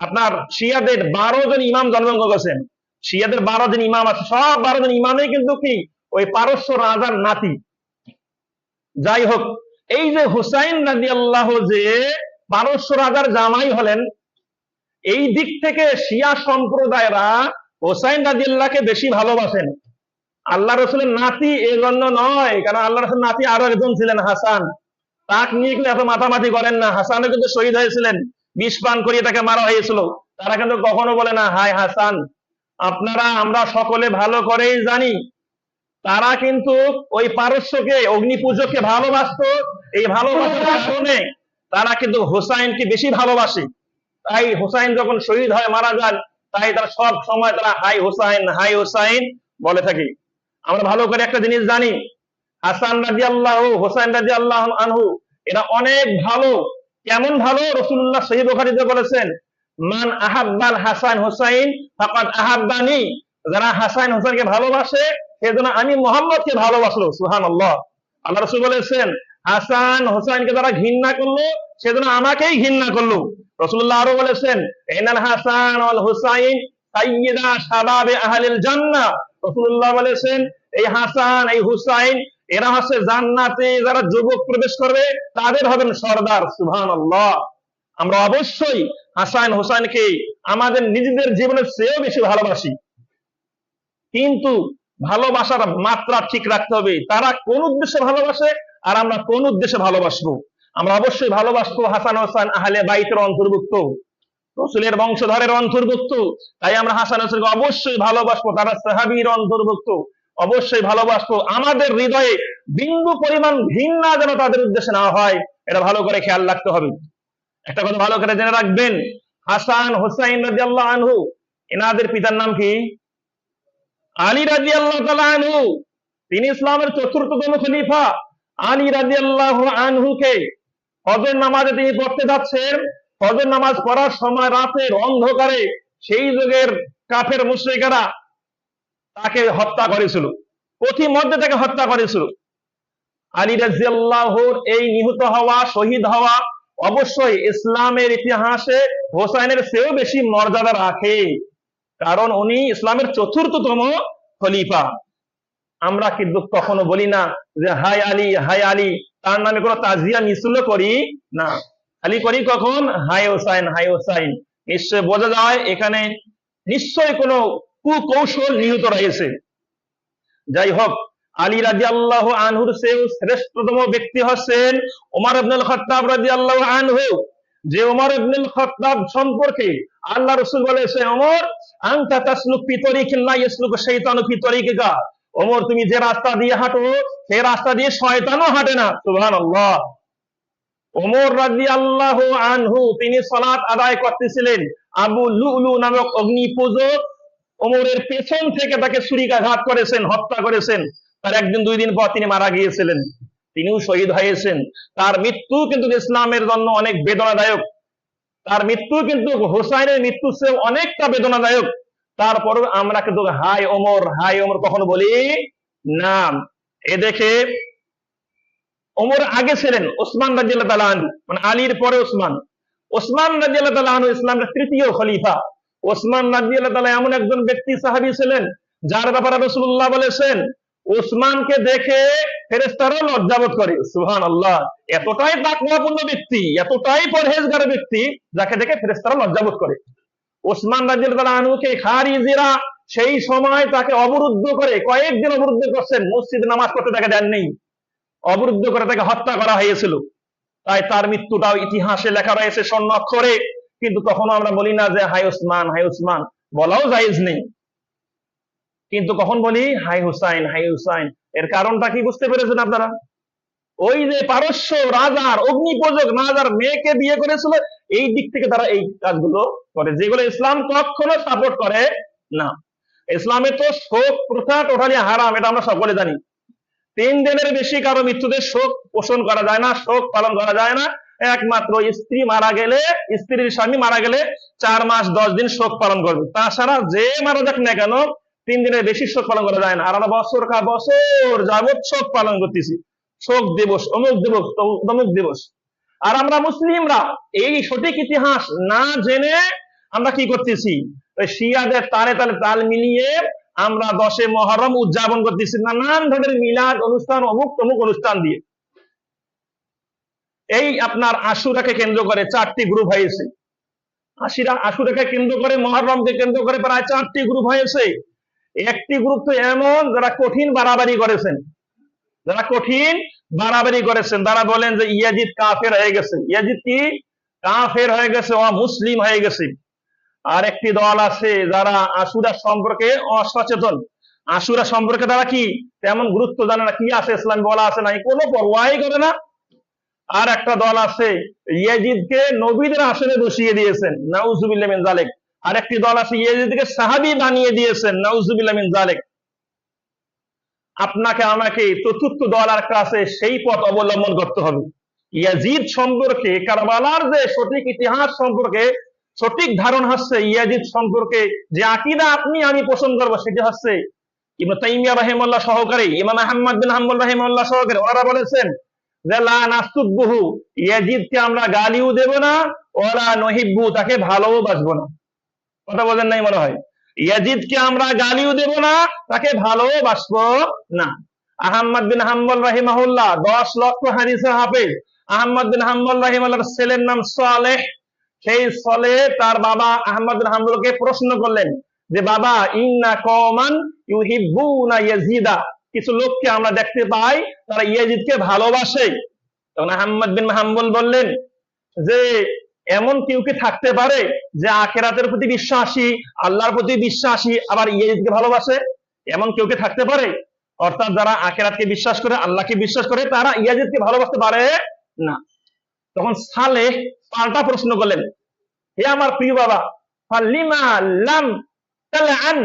আপনার শিয়াদের 12 জন ইমাম জন্মগ্রহণ করেছেন। শিয়াদের 12 জন ইমাম আছে, সব 12 জন ইমামই কিন্তু কি ওই পারস্য রাজার নাতি। যাই হোক, এই যে হুসাইন রাদিয়াল্লাহু যে পারস্য রাজার জামাই হলেন, এই দিক থেকে শিয়া সম্প্রদায়রা হুসাইন রাদিয়াল্লাহকে বেশি ভালোবাসেন। আল্লাহ রসুলের নাতি এই জন্য নয়, কারণ আল্লাহ রসুলের নাতি আরো একজন ছিলেন হাসান, তাকে নিয়ে কিন্তু এত মাতামাতি করেন না। হাসানও কিন্তু শহীদ হয়েছিলেন, বিষ পান করিয়ে তাকে মারা হয়েছিল। তারা কিন্তু কখনো বলে না হাই হাসান। আমরা সকলে ভালো করেই জানি তারা কিন্তু ওই পারস্যকে, অগ্নিপূজককে ভালোবাসত। এই ভালোবাসার কারণে তারা কিন্তু হোসাইনকে বেশি ভালোবাসে। তাই হোসাইন যখন শহীদ হয়, মারা যান, তাই তারা সব সময় তারা হাই হোসাইন বলে থাকে। আমরা ভালো করে একটা জিনিস জানি, হাসান রাদিয়াল্লাহু, হোসাইন রাদিয়াল্লাহু আনহু এরা অনেক ভালো। কেমন ভালো? রাসূলুল্লাহ সহিহ বুখারীতে বলেছেন, মান আহাব্বাল হাসান হোসাইন ফাকাদ আহাব্বানি। যারা হাসান হোসাইনকে ভালোবাসে, সেজন্য আমি মুহাম্মদকে ভালোবাসলো। সুবহানাল্লাহ। আল্লাহ রাসূল বলেছেন, হাসান হোসাইনকে যারা ঘৃণা করলো, সেজন্য আমাকেই ঘৃণা করলো। রাসূলুল্লাহ আরো বলেছেন, ইনাল হাসান ওয়াল হুসাইন সাইয়্যিদা শাবাবে আহলিল জান্নাহ। রাসূলুল্লাহ বলেছেন, এই হাসান, এই হুসাইন এরা হচ্ছে জান্নাতে যারা যুবক প্রবেশ করবে, তাদের হবেন সর্দার। সুবহানাল্লাহ। আমরা অবশ্যই হাসান হোসাইনকে আমাদের নিজেদের জীবনের চেয়েও বেশি ভালোবাসি, কিন্তু ভালোবাসার মাত্রা ঠিক রাখতে হবে। তারা কোন উদ্দেশ্যে ভালোবাসে আর আমরা কোন উদ্দেশ্যে ভালোবাসবো। আমরা অবশ্যই ভালোবাসবো হাসান হোসেন আহলে বাইতের অন্তর্ভুক্ত, রাসূলের বংশধরের অন্তর্ভুক্ত। তাই আমরা হাসান হোসেনকে অবশ্যই ভালোবাসবো, তারা সাহাবীর অন্তর্ভুক্ত, অবশ্যই ভালোবাসবো। আমাদের হৃদয়ে বিন্দু পরিমাণ ঘৃণা যেন তাদের উদ্দেশ্যে না হয়, এটা ভালো করে খেয়াল রাখতে হবে। একটা কথা ভালো করে জেনে রাখবেন, হাসান হোসাইন রাদিয়াল্লাহু আনহু এনাদের পিতার নাম কি? আলী রাদিয়াল্লাহু তাআলা আনহু। তিনি ইসলামের ৪র্থতম খলিফা। আলী রাদিয়াল্লাহু আনহুকে ফজর নামাজে তিনি পড়তে যাচ্ছেন, ফজর নামাজ পড়ার সময় রাতের অন্ধকারে সেই যুগের কাফের মুশরিকেরা তাকে হত্যা করেছিল, পথিমধ্যে তাকে হত্যা করেছিল। আলী রাদিয়াল্লাহুর এই নিহত হওয়া, শহীদ হওয়া অবশ্যই ইসলামের ইতিহাসে হোসাইনের চেয়েও বেশি মর্যাদা রাখে, কারণ উনি ইসলামের ৪র্থতম খলিফা। আমরা কিন্তু কখনো বলি না যে হাই আলী, তার নামে কোনো তাজিয়া মিছিলও করি না, খালি করি কখন, হাই হোসাইন হাই হোসাইন। নিশ্চয় বোঝা যায় এখানে নিশ্চয় কোনো কুকৌশল নিহিত রয়েছে। যাই হোক, আলী রাদিয়াল্লাহু আনহুর চেয়েও শ্রেষ্ঠতম ব্যক্তি হচ্ছেন ওমর ইবনুল খাত্তাব রাদিয়াল্লাহু আনহু। যে ওমর ইবনুল খাত্তাব সম্পর্কে আল্লাহ রাসূল বলেছেন, ওমর আনতা তাসলুক ফি তরিকিন লা ইয়াসলুকু শাইতানু ফি তরিকিকা। ওমর, তুমি যে রাস্তা দিয়ে হাঁটো সেই রাস্তা দিয়ে শয়তানও হাঁটে না। সুবহানাল্লাহ। ওমর রাদিয়াল্লাহু আনহু তিনি সালাত আদায় করতেছিলেন, আবু লুলু নামক অগ্নি পূজক ওমরের পেছন থেকে তাকে ছুরিকাঘাত করেছেন, হত্যা করেছেন। তার একদিন দুই দিন পর তিনি মারা গিয়েছিলেন, তিনিও শহীদ হয়েছেন। তার মৃত্যু কিন্তু ইসলামের জন্য অনেক বেদনাদায়ক। তার মৃত্যু কিন্তু হোসাইনের মৃত্যু চেয়ে অনেকটা বেদনাদায়ক। তারপর আমরা কিন্তু হাই ওমর কখনো বলি না। এ দেখে ওমর আগে ছিলেন ওসমান রাদিয়াল্লাহু তাআলা আনহু, মানে আলীর পরে ওসমান রাদিয়াল্লাহু তাআলা আনহু ইসলামের তৃতীয় খলিফা। ওসমান রাদিয়াল্লাহু তাআলা এমন একজন ব্যক্তি, সাহাবী ছিলেন, যার ব্যাপারে রাসূলুল্লাহ বলেছেন ওসমানকে দেখে ফেরেশতারাও লজ্জাবোধ করে। সুবহানাল্লাহ। এতটাই তাকওয়াপূর্ণ ব্যক্তি, এতটাই পরহেজগার ব্যক্তি, যাকে দেখে ফেরেশতারা লজ্জাবোধ করে। ওসমান রাদিয়াল্লাহু তাআলা আনহুকে খারিজিরা সেই সময় তাকে অবরুদ্ধ করে, কয়েকদিন অবরুদ্ধ করছেন, মসজিদে নামাজ পড়তে তাকে দেননি, অবরুদ্ধ করে তাকে হত্যা করা হয়েছিল। তাই তার মৃত্যুটাও ইতিহাসে লেখা রয়েছে স্বর্ণ অক্ষরে। কিন্তু তখনও আমরা বলি না যে হাই ওসমান, বলাও জায়েজ নেই, কিন্তু কখন বলি হাই হুসাইন। এর কারণটা কি বুঝতে পেরেছেন আপনারা? ওই যে পারস্য রাজার অগ্নিপূজক রাজার মেয়েকে বিয়ে করেছিল, এই দিক থেকে তারা এই কাজগুলো করে, যেগুলো ইসলাম কখনো সাপোর্ট করে না। ইসলামে তো শোক প্রথা টোটালি হারাম, এটা আমরা সকলে জানি। 3 দিনের বেশি কারো মৃত্যুতে শোক পোষণ করা যায় না, শোক পালন করা যায় না। একমাত্র স্ত্রীর স্বামী মারা গেলে 4 মাস 10 দিন শোক পালন করবে। তাছাড়া যে মারা যাক না কেন 3 দিনের বেশি শোক পালন করা যায় না। আর আমরা বছর যাবৎ শোক পালন করতেছি, শোক দিবস, অমুক দিবস, তমুক দিবস। আর আমরা মুসলিমরা এই সঠিক ইতিহাস না জেনে আমরা কি করতেছি, শিয়াদের তালে তাল মিলিয়ে আমরা 10 মুহররম উদযাপন করতেছি নানান ধরনের মিলাদ অনুষ্ঠান, অমুক তমুক অনুষ্ঠান দিয়ে। এই আপনার আশুরাকে কেন্দ্র করে 4টি গ্রুপ হয়েছে। আশুরাকে কেন্দ্র করে, মুহররমকে কেন্দ্র করে প্রায় 4টি গ্রুপ হয়েছে। একটি গ্রুপ তো এমন যারা কঠিন বাড়াবাড়ি করেছেন, তারা বলেন যে ইয়াজিদ কাফের হয়ে গেছে। ইয়াজিদ কি কাফের হয়ে গেছে, অমুসলিম হয়ে গেছে। আর একটি দল আছে যারা আশুরা সম্পর্কে অসচেতন, আশুরা সম্পর্কে তারা কি তেমন গুরুত্ব জানে না, কি আছে ইসলাম বলা আছে নাই, কোনো পরোয়াই করে না। আর একটা দল আছে ইয়াজিদকে নবীদের আসনে বসিয়ে দিয়েছেন, নাউজুবিল্লাহ মিন যালিক। আর একটি দল আছে ইয়াজিদকে সাহাবী বানিয়ে দিয়েছেন, নাউজুবিল্লাহ মিন যালিক। আপনাকে আমাকে চতুর্থ দল আর একটা আছে, সেই পথ অবলম্বন করতে হবে। ইয়াজিদ সম্পর্কে, কারবালার যে সঠিক ইতিহাস সম্পর্কে সঠিক ধারণা হচ্ছে, ইয়াজিদ সম্পর্কে যে আকীদা আপনি আমি পোষণ করবো, সেটি হচ্ছে ইবনে তাইমিয়া রাহিমাহুল্লাহ সহকারে, ইমাম আহমদ বিন হাম্বল রাহিমাহুল্লাহ সহকারে ওরা বলেছেন যে লা নাসুব্বুহু, ইয়াজিদকে আমরা গালিও দেব না, ওয়ালা নহিব্বু, তাকে ভালোবাসবো না। কথা বলেন নাই মনে হয়? ইয়াজিদকে আমরা গালিও দেব না, তাকে ভালোবাসবো না। আহমদ বিন হাম্বল রাহিমাহুল্লাহ 10 লক্ষ হাদিসের হাফেজ। আহমদ বিন হাম্বল রাহিমাহুল্লাহর ছেলের নাম সালেহ। সেই সালেহ তার বাবা আহমদ বিন হাম্বলকে প্রশ্ন করলেন যে বাবা, ইন্না কওমান ইউহিব্বুনা ইয়াজিদা, কিছু লোককে আমরা দেখতে পাই তারা ইয়াজিদকে ভালোবাসে। তখন আহমদ বিন হাম্বল বললেন যে এমন কেউ কি থাকতে পারে যে আখিরাতের প্রতি বিশ্বাসী, আল্লাহর প্রতি বিশ্বাসী, আবার ইয়াজিদকে ভালোবাসে? এমন কেউ কি থাকতে পারে? অর্থাৎ যারা আখিরাতকে বিশ্বাস করে, আল্লাহকে বিশ্বাস করে, তারা ইয়াজিদকে ভালোবাসতে পারে না। তখন সালেহ পাল্টা প্রশ্ন করলেন, হে আমার প্রিয় বাবা, ফালিমা লাম তালআন,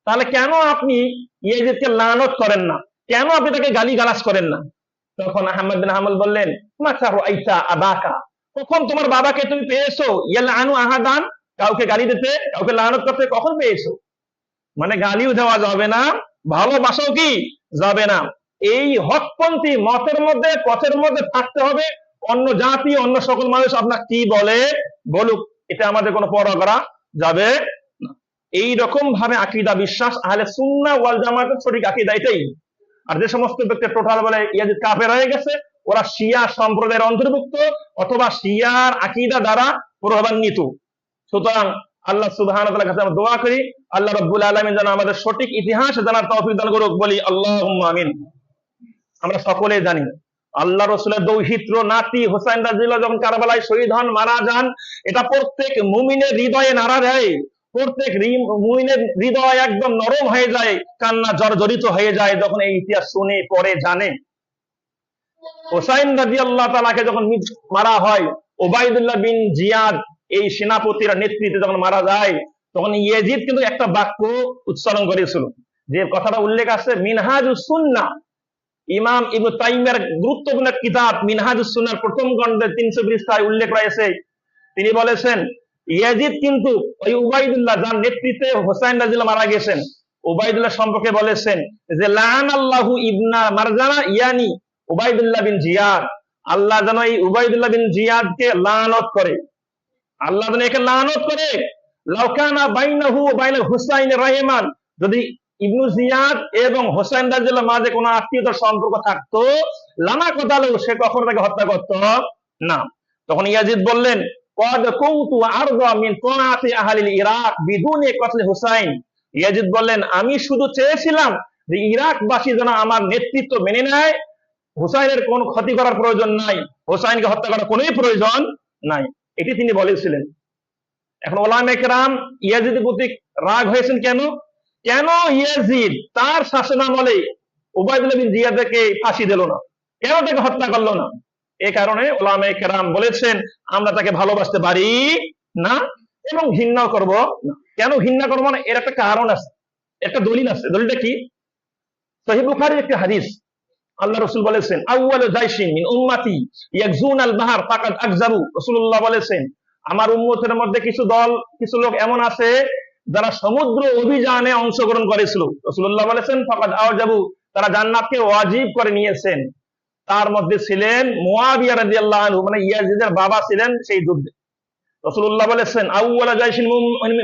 তাহলে কেন আপনি ইয়াজিদকে লানত করেন না, কেন আপনি তাকে গালিগালাজ করেন না? তখন আহমদ বিন হাম্বল বললেন, মাতা রাআইতা আবাকা, কখন তোমার বাবাকে তুমি পেয়েছো ইয়ালআনু আহাদান, কাউকে গালি দিতে, কাউকে লানত করতে কখন পেয়েছো? মানে গালিও দেওয়া যাবে না, ভালোবাসাও কি যাবে না। এই হকপন্থী মতের মধ্যে, পথের মধ্যে থাকতে হবে। অন্য জাতি, অন্য সকল মানুষ আপনার কি বলে বলুক, এটা আমাদের কোনো পরোয়া করা যাবে না। এই রকম ভাবে আকীদা বিশ্বাস আহলে সুন্নাহ ওয়াল জামাতের সঠিক আকীদা এটাই। আর যে সমস্ত ব্যক্তি টোটাল বলে ইয়াজিদ কাফের হয়ে গেছে, ওরা শিয়া সম্প্রদায়ের অন্তর্ভুক্ত অথবা শিয়ার আকীদা দ্বারা প্রভাবান্বিত। সুতরাং আল্লাহ সুবহানাহু ওয়া তাআলার কাছে আমরা দোয়া করি, আল্লাহ রাব্বুল আলামিন যেন আমাদের সঠিক ইতিহাস জানার তৌফিক দান করুক, বলি আল্লাহুম্মা আমিন। আমরা সকলে জানি আল্লাহ রাসূলের দৌহিত্র নাতি হোসাইন রাদিয়াল্লাহু যখন কারবালায় শহীদ হন, মারা যান, এটা প্রত্যেক মুমিনের হৃদয়ে নাড়া দেয়। প্রত্যেক মুমিনের হৃদয় একদম নরম হয়ে যায়, কান্না জর্জরিত হয়ে যায় যখন এই ইতিহাস শুনে পড়ে জানে। হোসাইন রাদিয়াল্লাহু তাআলাকে যখন মারা হয়, ওবাইদুল্লাহ বিন জিয়াদ এই সেনাপতির নেতৃত্বে যখন মারা যায়, তখন ইয়াজিদ কিন্তু একটা বাক্য উচ্চারণ করেছিল, যে কথাটা উল্লেখ আছে মিনহাজুস সুন্নাহ, ইমাম ইবনে তাইমিয়ার গুরুত্বপূর্ণ কিতাব মিনহাজুস সুন্নাহর প্রথম খণ্ডে 300 পৃষ্ঠায় উল্লেখ রয়েছে। তিনি বলেছেন ইয়াজিদ কিন্তু ওই উবাইদুল্লাহ যার নেতৃত্বে হোসাইন রাদিয়াল্লাহু মারা গেছেন, উবাইদুল্লাহ সম্পর্কে বলেছেন যে লাআনাল্লাহু ইবনা মারজানা ইয়ানি উবাইদুল্লাহ বিন জিয়াদ, আল্লাহ যেন এই উবাইদুল্লাহ বিন জিয়াদকে লানত করে, আল্লাহ যেন একে লানত করে। লাউ কানা বাইনাহু ওয়া বাইনা হুসাইন রাহিমান, যদি ইবনু জিয়াদ এবং হোসাইন রাদিয়াল্লাহু মাঝে কোনো আত্মীয়তার সম্পর্ক থাকতো, লানা কথালো সে কখনো তাকে হত্যা করত না। তখন ইয়াজিদ বললেন ক্বাদ কুনতু আরদা মিন তাআতি আহলিল ইরাক বিদুনি কতল হুসাইন। ইয়াজিদ বললেন আমি শুধু চেয়েছিলাম যে ইরাকবাসী যেন আমার নেতৃত্ব মেনে নেয়, হুসাইনের কোন ক্ষতি করার প্রয়োজন নাই, হুসাইনকে হত্যা করার কোনোই প্রয়োজন নাই, এটি তিনি বলেছিলেন। এখন উলামায়ে কেরাম ইয়াজিদের প্রতি রাগ হয়েছেন কেন? কেন ইয়াজিদ তার শাসনামলে উবাইদুল্লাহ বিন জিয়াদকে ফাঁসি দিল না, কেন তাকে হত্যা করলো না? এই কারণে উলামায়ে কেরাম বলেছেন আমরা তাকে ভালোবাসতে পারি না এবং ঘৃণাও করব না। কেন ঘৃণা করবো না? এর একটা কারণ আছে, একটা দলিল আছে। দলিলটা কি? সহিহ বুখারীর একটি হাদিস, আল্লাহ রাসূল বলেছেন আউয়ালু জাইশিন মিন উম্মতি ইয়াগজুনাল বাহর ফাকাদ আকজাবু। রাসূলুল্লাহ বলেছেন আমার উম্মতের মধ্যে কিছু লোক এমন আছে যারা সমুদ্র অভিযানে অংশগ্রহণ করেছিল। রাসূলুল্লাহ বলেছেন ফাকাদ আওজাবু, তারা জান্নাতকে ওয়াজিব করে নিয়েছেন। তার মধ্যে ছিলেন মুয়াবিয়া রাদিয়াল্লাহু আনহু, মানে ইয়াজিদের বাবা ছিলেন সেই যুদ্ধে। রাসূলুল্লাহ বলেছেন আউয়ালু জাইশিন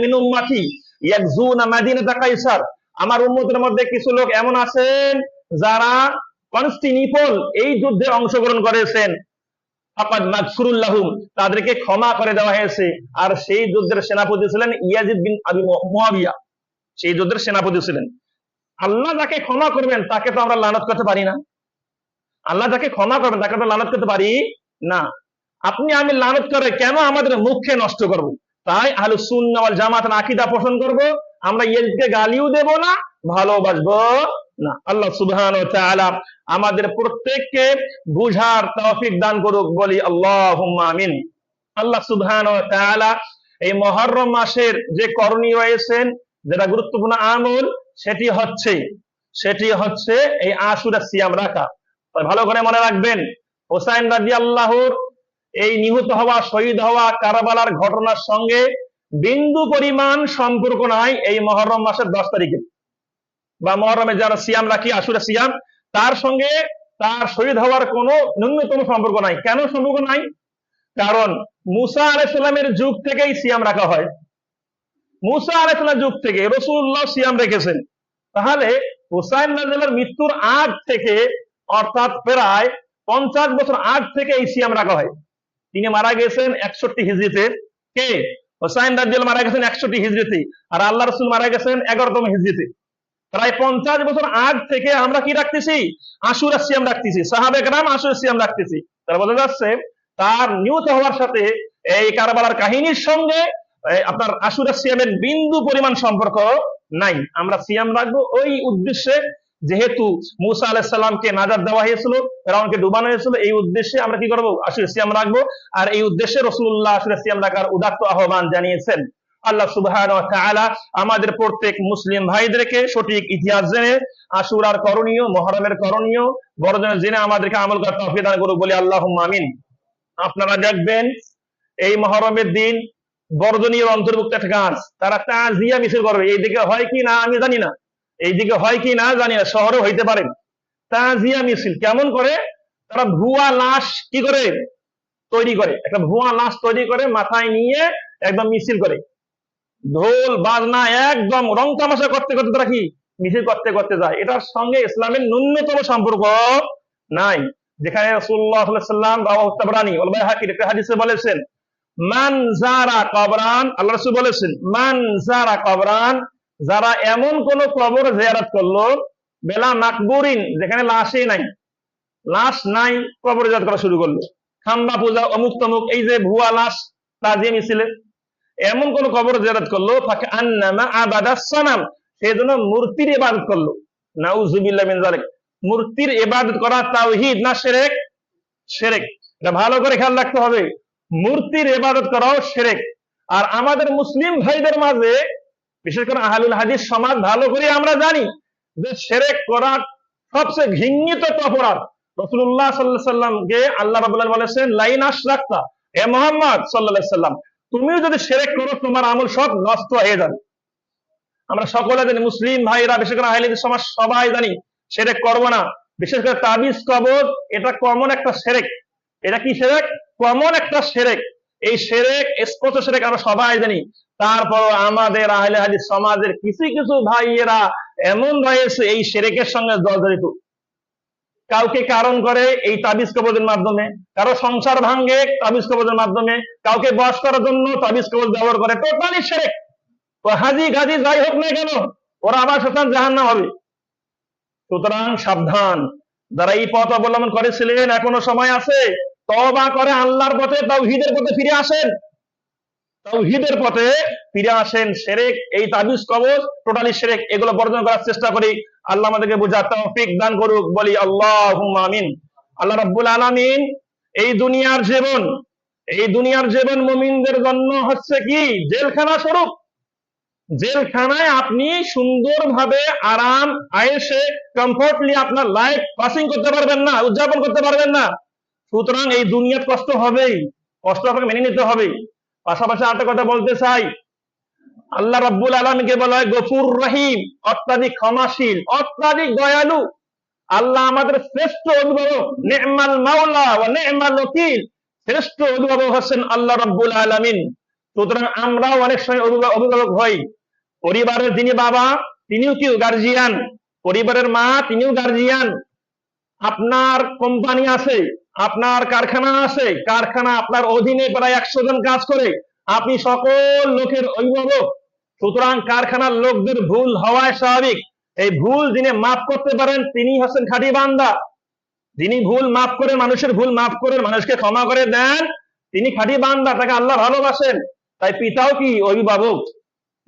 মিন উম্মতি ইয়াগজুনা মাদিনাতা কায়সার, আমার উম্মতের মধ্যে কিছু লোক এমন আছেন যারা কনস্টান্টিনোপল এই যুদ্ধে অংশগ্রহণ করেছেন, ফাকাদ মাগফুরুল লাহুম, তাদেরকে ক্ষমা করে দেওয়া হয়েছে। আর সেই যুদ্ধের সেনাপতি ছিলেন ইয়াজিদ বিন আবি মুয়াবিয়া, সেই যুদ্ধের সেনাপতি ছিলেন। আল্লাহ যাকে ক্ষমা করবেন তাকে তো আমরা লানত করতে পারি না, আল্লাহ যাকে ক্ষমা করবেন তাকে তো লানত করতে পারি না। আপনি আমি লানত করে কেন আমাদের মুখে নষ্ট করব? তাই আহলুস সুন্নাহ ওয়াল জামাতের আকীদা পোষণ করব, আমরা ইয়াজিদকে গালিও দেব না, ভালোবাসবো না। আল্লাহ সুবহানাহু ওয়া তাআলা আমাদের প্রত্যেককে বুঝার তৌফিক দান করুক, বলি আল্লাহুম্মা আমিন। আল্লাহ সুবহানাহু ওয়া তাআলা এই মুহররম মাসের যে করণীয় রয়েছেন, যেটা গুরুত্বপূর্ণ আমল, সেটি হচ্ছে এই আশুরা সিয়াম রাখা। ভালো করে মনে রাখবেন হোসাইন রাদিয়াল্লাহুর এই নিহত হওয়া, শহীদ হওয়া কারবালার ঘটনার সঙ্গে বিন্দু পরিমাণ সম্পর্ক নাই এই মুহররম মাসের 10 তারিখে বা মুহররমে যারা সিয়াম রাখি আশুরা সিয়াম, তার সঙ্গে তার শহীদ হওয়ার কোনো ন্যূনতম সম্পর্ক নাই। কেন সম্পর্ক নাই? কারণ মুসা আলাইহিস সালামের যুগ থেকেই সিয়াম রাখা হয়, মুসা আলাইহিস সালামের যুগ থেকে রাসূলুল্লাহ সিয়াম রেখেছেন। তাহলে হুসাইন রাদিয়াল্লাহুর মৃত্যুর আগ থেকে, অর্থাৎ প্রায় 50 বছর আগ থেকে এই সিয়াম রাখা হয়। তিনি মারা গেছেন 61 হিজরিতে। কে? হুসাইন রাদিয়াল্লাহু মারা গেছেন 61 হিজরিতে, আর আল্লাহ রাসূল মারা গেছেন 11তম হিজরিতে। প্রায় 50 বছর আগ থেকে আমরা কি রাখতেছি? আশুরা সিয়াম রাখতেছি, সাহাবায়ে কেরাম আশুরা সিয়াম রাখতেছি। তার বোঝা যাচ্ছে তার নিহত হওয়ার সাথে এই কারবালার কাহিনীর সঙ্গে আপনার আশুরা সিয়ামের বিন্দু পরিমাণ সম্পর্ক নাই। আমরা সিয়াম রাখবো ওই উদ্দেশ্যে, যেহেতু মুসা আলাইহিস সালামকে নাজাত দেওয়া হয়েছিল, ফেরাউনকে ডুবানো হয়েছিল, এই উদ্দেশ্যে আমরা কি করবো? আশুরা সিয়াম রাখবো। আর এই উদ্দেশ্যে রাসূলুল্লাহ আশুরা সিয়াম রাখার উদাত্ত আহ্বান জানিয়েছেন। আল্লাহ সুবহানাহু ওয়া তাআলা আমাদের প্রত্যেক মুসলিম ভাইদেরকে সঠিক ইতিহাস জেনে আশুরার করণীয়, মুহররমের করণীয় বড়জনে জেনে আমাদেরকে আমল করার তৌফিক দান করুক, বলি আল্লাহুম্মা আমিন। আপনারা দেখবেন এই মুহররমের দিন বড়জনীর অন্তর্ভুক্ত একটা গাছ, তারা তাজিয়া মিছিল করবে। এইদিকে হয় কি না আমি জানি না, এইদিকে হয় কি না জানি না, শহরে হইতে পারে। তাজিয়া মিছিল কেমন করে? তারা ভুয়া লাশ কি করে তৈরি করে, একটা ভুয়া লাশ তৈরি করে মাথায় নিয়ে একদম মিছিল করে, ঢোল বাজনা একদম রং তামাশা করতে করতে তারা কি মিছিল করতে করতে যায়। এটার সঙ্গে ইসলামের ন্যূনতম সম্পর্ক নাই। যেখানে রাসূলুল্লাহ সাল্লাল্লাহু আলাইহি ওয়াসাল্লাম রাওয়াহু তাবরানী ওয়াল বাইহাকী একটা হাদিসে বলেছেন, মান যারা কবরান, আল্লাহ রাসূল বলেছেন, মান যারা কবরান, যারা এমন কোন কবর জিয়ারত করলো, বেলা মাকবুরিন, যেখানে লাশই নাই, লাশ নাই, কবর জিয়ারত করা শুরু করলো, খাম্বা পূজা, অমুক তমুক, এই যে ভুয়া লাশ তাজিয়ে মিছিলে, এমন কোন কবর জিয়ারত করলো, ফাকা আন্নামা আবাদাস সানাম, সেজন্য মূর্তির ইবাদত করলো। নাউযুবিল্লাহ মিন যালিক। মূর্তির ইবাদত করা তাওহীদ না শিরক? শিরক। এটা ভালো করে খেয়াল রাখতে হবে, মূর্তির ইবাদত করাও শিরক। আর আমাদের মুসলিম ভাইদের মাঝে, বিশেষ করে আহলুল হাদিস সমাজ, ভালো করে আমরা জানি যে শিরক করা সবচেয়ে ঘৃণিত অপরাধ। রাসূলুল্লাহ সাল্লাল্লাহু আলাইহি সাল্লামকে আল্লাহ রাব্বুল আলামিন বলেছেন, লাইন আশরাকতা, হে মুহাম্মদ সাল্লাল্লাহু আলাইহি সাল্লাম, তুমিও যদি শিরক করো তোমার আমল সব নষ্ট হয়ে যাবে। আমরা সকলে জানি, মুসলিম ভাইরা, বিশেষ করে আহলে হাদিস সমাজ সবাই জানি শিরক করব না। বিশেষ করে তাবিজ কবর, এটা কমন একটা শিরক। এটা কি শিরক? কমন একটা শিরক। এই শিরক স্পষ্ট শিরক, আমরা সবাই জানি। তারপর আমাদের আহলে হাদিস সমাজের কিছু কিছু ভাইয়েরা এমন রয়েছে এই শিরকের সঙ্গে জড়িত। কাউকে কারণ করে এই তাবিজ কবরের মাধ্যমে, কারো সংসার ভাঙ্গে তাবিজ কবরের মাধ্যমে, কাউকে বশ করার জন্য তাবিজ কবর ব্যবহার করে। টোটালি শিরক। তো হাজি গাজি যাই হোক না কেন, ওরা আবার শয়তান জাহান্নাম হবে। সুতরাং সাবধান, যারা এই পথ অবলম্বন করেছিলেন, এখনো সময় আছে, তওবা করে আল্লাহর পথে, তাওহীদের পথে ফিরে আসেন। তাওহীদের পথে ফিরে আসেন। শিরক, এই তাবিজ কবর টোটালি শিরক, এগুলো বর্জন করার চেষ্টা করি। আল্লাহ আমাদেরকে বোঝার তৌফিক দান করুক, বলি আল্লাহুম্মা আমিন। আল্লাহ রাব্বুল আলামিন এই দুনিয়ার জীবন মুমিনদের জন্য হচ্ছে কি জেলখানা স্বরূপ। জেলখানায় আপনি সুন্দরভাবে আরাম আয়েশে কমফোর্টলি আপনার লাইফ পাসিং করতে পারবেন না, উদযাপন করতে পারবেন না। সুতরাং এই দুনিয়ার কষ্ট হবেই, কষ্ট আপনাকে মেনে নিতে হবে। পাশাপাশি আরেকটা কথা বলতে চাই, আল্লাহ রাব্বুল আলামিনকে বলা হয় গফুর রহিম, অত্যাধিক ক্ষমাশীল, অত্যাধিক দয়ালু। আল্লাহ আমাদের শ্রেষ্ঠ অভিভাবক, নি'মাল মাওলা ওয়া নি'মাল ওয়াকিল, শ্রেষ্ঠ অভিভাবক হচ্ছেন আল্লাহ রাব্বুল আলামিন। সুতরাং আমরাও অনেক সময় অভিভাবক হই। পরিবারের যিনি বাবা, তিনিও কি গার্জিয়ান, পরিবারের মা, তিনিও গার্জিয়ান। আপনার কোম্পানি আছে, আপনার কারখানা আছে, কারখানা আপনার অধীনে প্রায় 100 জন কাজ করে, আপনি সকল লোকের অভিভাবক। সুতরাং কারখানার লোকদের ভুল হওয়ায় স্বাভাবিক। এই ভুল যিনি মাফ করতে পারেন, তিনি হচ্ছেন খাঁটি বান্দা। যিনি ভুল মাফ করে, মানুষের ভুল মাফ করে, মানুষকে ক্ষমা করে দেন, তিনি খাঁটি বান্দা, তাকে আল্লাহ ভালোবাসেন। তাই পিতাও কি অভিভাবক,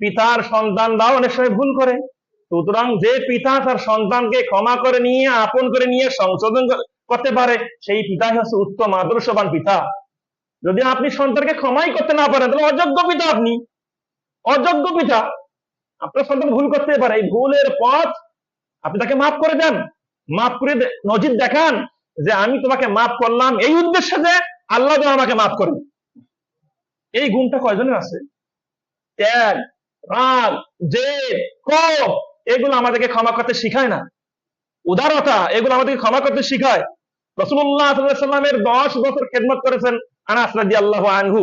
পিতার সন্তানরাও অনেক সময় ভুল করে। সুতরাং যে পিতা তার সন্তানকে ক্ষমা করে নিয়ে, আপন করে নিয়ে সংশোধন করতে পারে, সেই পিতাই হচ্ছে উত্তম আদর্শবান পিতা। যদি আপনি সন্তানকে ক্ষমাই করতে না পারেন, তাহলে অযোগ্য পিতা আপনি, অযোগ্য পিতা। আপনার সন্তান ভুল করতে পারে, এই ভুলের পথ আপনি তাকে মাফ করে দেন, মাফ করে নজির দেখান যে আমি তোমাকে মাফ করলাম এই উদ্দেশ্যে যে আল্লাহ যেন আমাকে মাফ করেন। এই গুণটা কয়জনের আছে? ত্যাগ, রাগ, জেদ, ক্ষোভ, এগুলো আমাদেরকে ক্ষমা করতে শিখায় না। উদারতা, এগুলো আমাদেরকে ক্ষমা করতে শিখায়। রাসূলুল্লাহ সাল্লাল্লাহু আলাইহি ওয়াসাল্লামের 10 বছর খেদমত করেছেন আনাস রাদিয়াল্লাহু আনহু।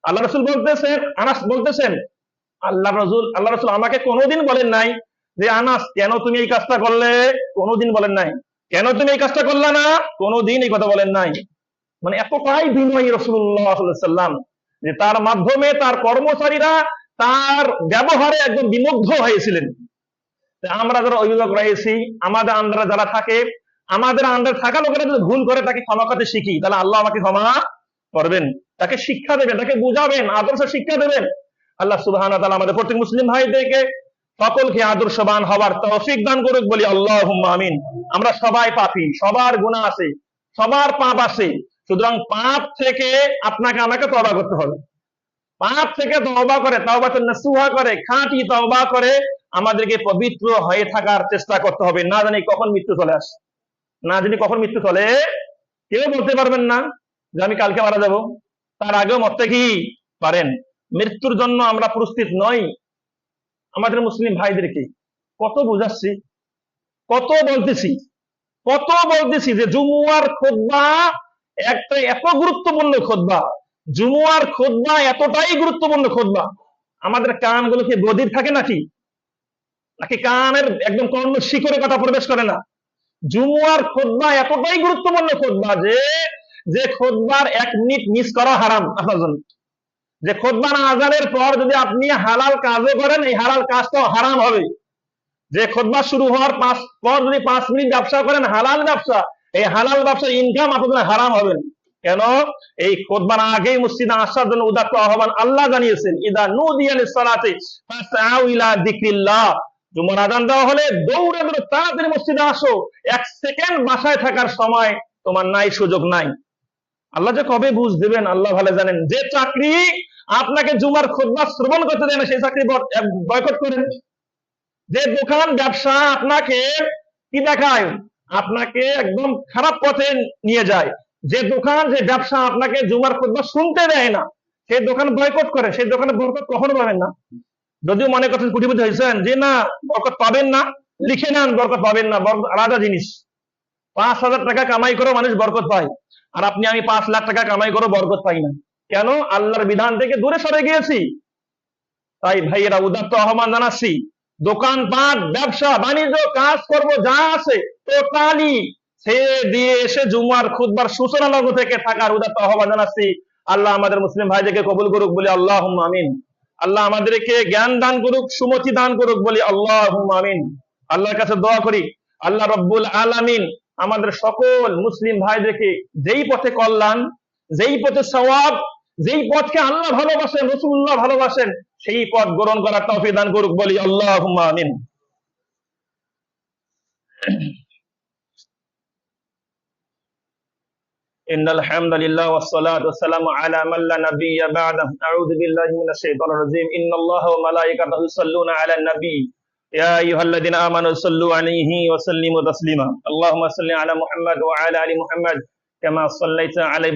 আল্লাহ রাসূল বলতেছেন, আনাস বলতেছেন, আল্লাহ রাসূল আমাকে কোনোদিন বলেন নাই যে আনাস কেন তুমি এই কাজটা করলে, কোনোদিন বলেন নাই। কেন তুমি এই কাজটা করলে না, কোনোদিন এই কথা বলেন নাই। মানে এতটাই বিনয়ী রাসূলুল্লাহ সাল্লাল্লাহু আলাইহি ওয়াসাল্লাম যে তার মাধ্যমে তার কর্মচারীরা তার ব্যবহারে একদম বিমুগ্ধ হয়েছিলেন। আমরা যারা অভিভাবক রয়েছি, আমাদের আন্ডারে যারা থাকে, আমাদের আন্ডারে থাকা লোকেরা যদি ভুল করে, তাকে ক্ষমা করতে শিখি, তাহলে আল্লাহ আমাকে ক্ষমা করবেন, তাকে শিক্ষা দেবেন, তাকে বুঝাবেন, আদর্শ শিক্ষা দেবেন। আল্লাহ সুবহানাহু ওয়া তাআলা আমাদের প্রত্যেক মুসলিম ভাইদেরকে সকলকে আদর্শবান হওয়ার তৌফিক দান করুক, বলি আল্লাহুম্মা আমিন। আমরা সবাই পাপী, সবার গুনাহ আছে, সবার পাপ আছে। সুতরাং পাপ থেকে আপনাকে আমাকে তওবা করতে হবে। পাপ থেকে তওবা করে, তাওবাতুন নাসুহা করে, খাঁটি তওবা করে আমাদেরকে পবিত্র হয়ে থাকার চেষ্টা করতে হবে। না জানি কখন মৃত্যু চলে আসে, না জানি কখন মৃত্যু চলে, কেউ বলতে পারবেন না যে আমি কালকে মারা যাব। তার আগেও মরতে কি পারেন। মৃত্যুর জন্য আমরা প্রস্তুত নই। আমাদের মুসলিম ভাইদেরকে কত বুঝাচ্ছি, কত বলতেছি যে জুমুয়ার খুতবা একটা এত গুরুত্বপূর্ণ খুতবা, জুমুয়ার খুতবা এতটাই গুরুত্বপূর্ণ খুতবা, আমাদের কানগুলো কি বধির থাকে নাকি কানের একদম কর্ণ শিকড়ে কথা প্রবেশ করে না? জুমুয়ার খুতবা এতটাই গুরুত্বপূর্ণ খুতবা যে যে খুতবার 1 মিনিট মিস করা হারাম আপনার জন্য। যে খুতবার আজানের পর যদি আপনি হালাল কাজও করেন, এই হালাল কাজটাও হারাম হবে। যে খুতবা শুরু হওয়ার পর যদি 5 মিনিট ব্যবসা করেন হালাল ব্যবসা, এই হালাল ব্যবসার ইনকাম আপনার হারাম হবে। কেন? এই খুতবার আগেই মসজিদে আসার জন্য উদাত্ত আহ্বান আল্লাহ জানিয়েছেন, ইদা নুদিয়া লিসসালাতি ফাসআউ ইলা যিকরিল্লাহ। জুমার আযান দেওয়া হলে দৌড়ে দৌড়ে তাড়াতাড়ি মসজিদে আসো। 1 সেকেন্ড বাসায় থাকার সময় তোমার নাই, সুযোগ নাই। আল্লাহ যে কবে বুঝ দিবেন আল্লাহ ভালো জানেন। যে চাকরি আপনাকে জুমার খুতবা শ্রবণ করতে দেয় না, সেই চাকরি বয়কট করেন। যে দোকান ব্যবসা আপনাকে কি দেখায়, আপনাকে একদম খারাপ পথে নিয়ে যায়, যে দোকান যে ব্যবসা আপনাকে জুমার খুতবা শুনতে দেয় না, সেই দোকান বয়কট করে, সেই দোকানে বরকত কখনো পাবেন না। যদিও মনে করছেন কোটিপতি হয়েছেন, যে না বরকত পাবেন না, লিখে নেন বরকত পাবেন না। বরকত আলাদা জিনিস। 5,000 টাকা কামাই করে মানুষ বরকত পায়, আর আপনি আমি 5 লাখ টাকা কামাই করে বরকত পাই না। কেন? আল্লাহর বিধান থেকে দূরে সরে গিয়েছি। তাই ভাইয়েরা উদাত্ত আহ্বান জানাচ্ছি, দোকানপাট ব্যবসা বাণিজ্য কাজ করব যা আছে টোটালি ছেড়ে দিয়ে এসে জুমার খুতবার সূচনা লগ্ন থেকে থাকার উদাত্ত আহ্বান জানাচ্ছি। আল্লাহ আমাদের মুসলিম ভাইদেরকে কবুল করুক বলি আল্লাহুম্মা আমিন। আল্লাহ আমাদেরকে জ্ঞান দান করুক, সুমতি দান করুক বলি আল্লাহুম্মা আমিন। আল্লাহর কাছে দোয়া করি আল্লাহ রব্বুল আলামিন আমাদের সকল মুসলিম ভাইদেরকে যেই পথে কল্যাণ, যেই পথে সওয়াব, যেই পথকে আল্লাহ ভালোবাসেন, রাসূলুল্লাহ ভালোবাসেন, সেই পথ গ্রহণ করার তৌফিক দান করুক বলি আল্লাহুম্মা আমিন। ইন্নাল হামদুলিল্লাহ ওয়াস সালাতু ওয়াস সালামু আলা মান লা নাবিয়্যা বা'দা। আউযু বিল্লাহি মিনাশ শাইতানির রাজীম। ইন্নাল্লাহা ওয়া মালাইকাতাহু ইউসাল্লুনা আলান নাবী ইয়া আইয়ুহাল্লাযীনা আমানু সাল্লু আলাইহি ওয়া সাল্লিমু তাসলিমা। আল্লাহুম্মা সাল্লি আলা মুহাম্মাদ ওয়া আলা আলি মুহাম্মাদ কামা সাল্লাইতা আলা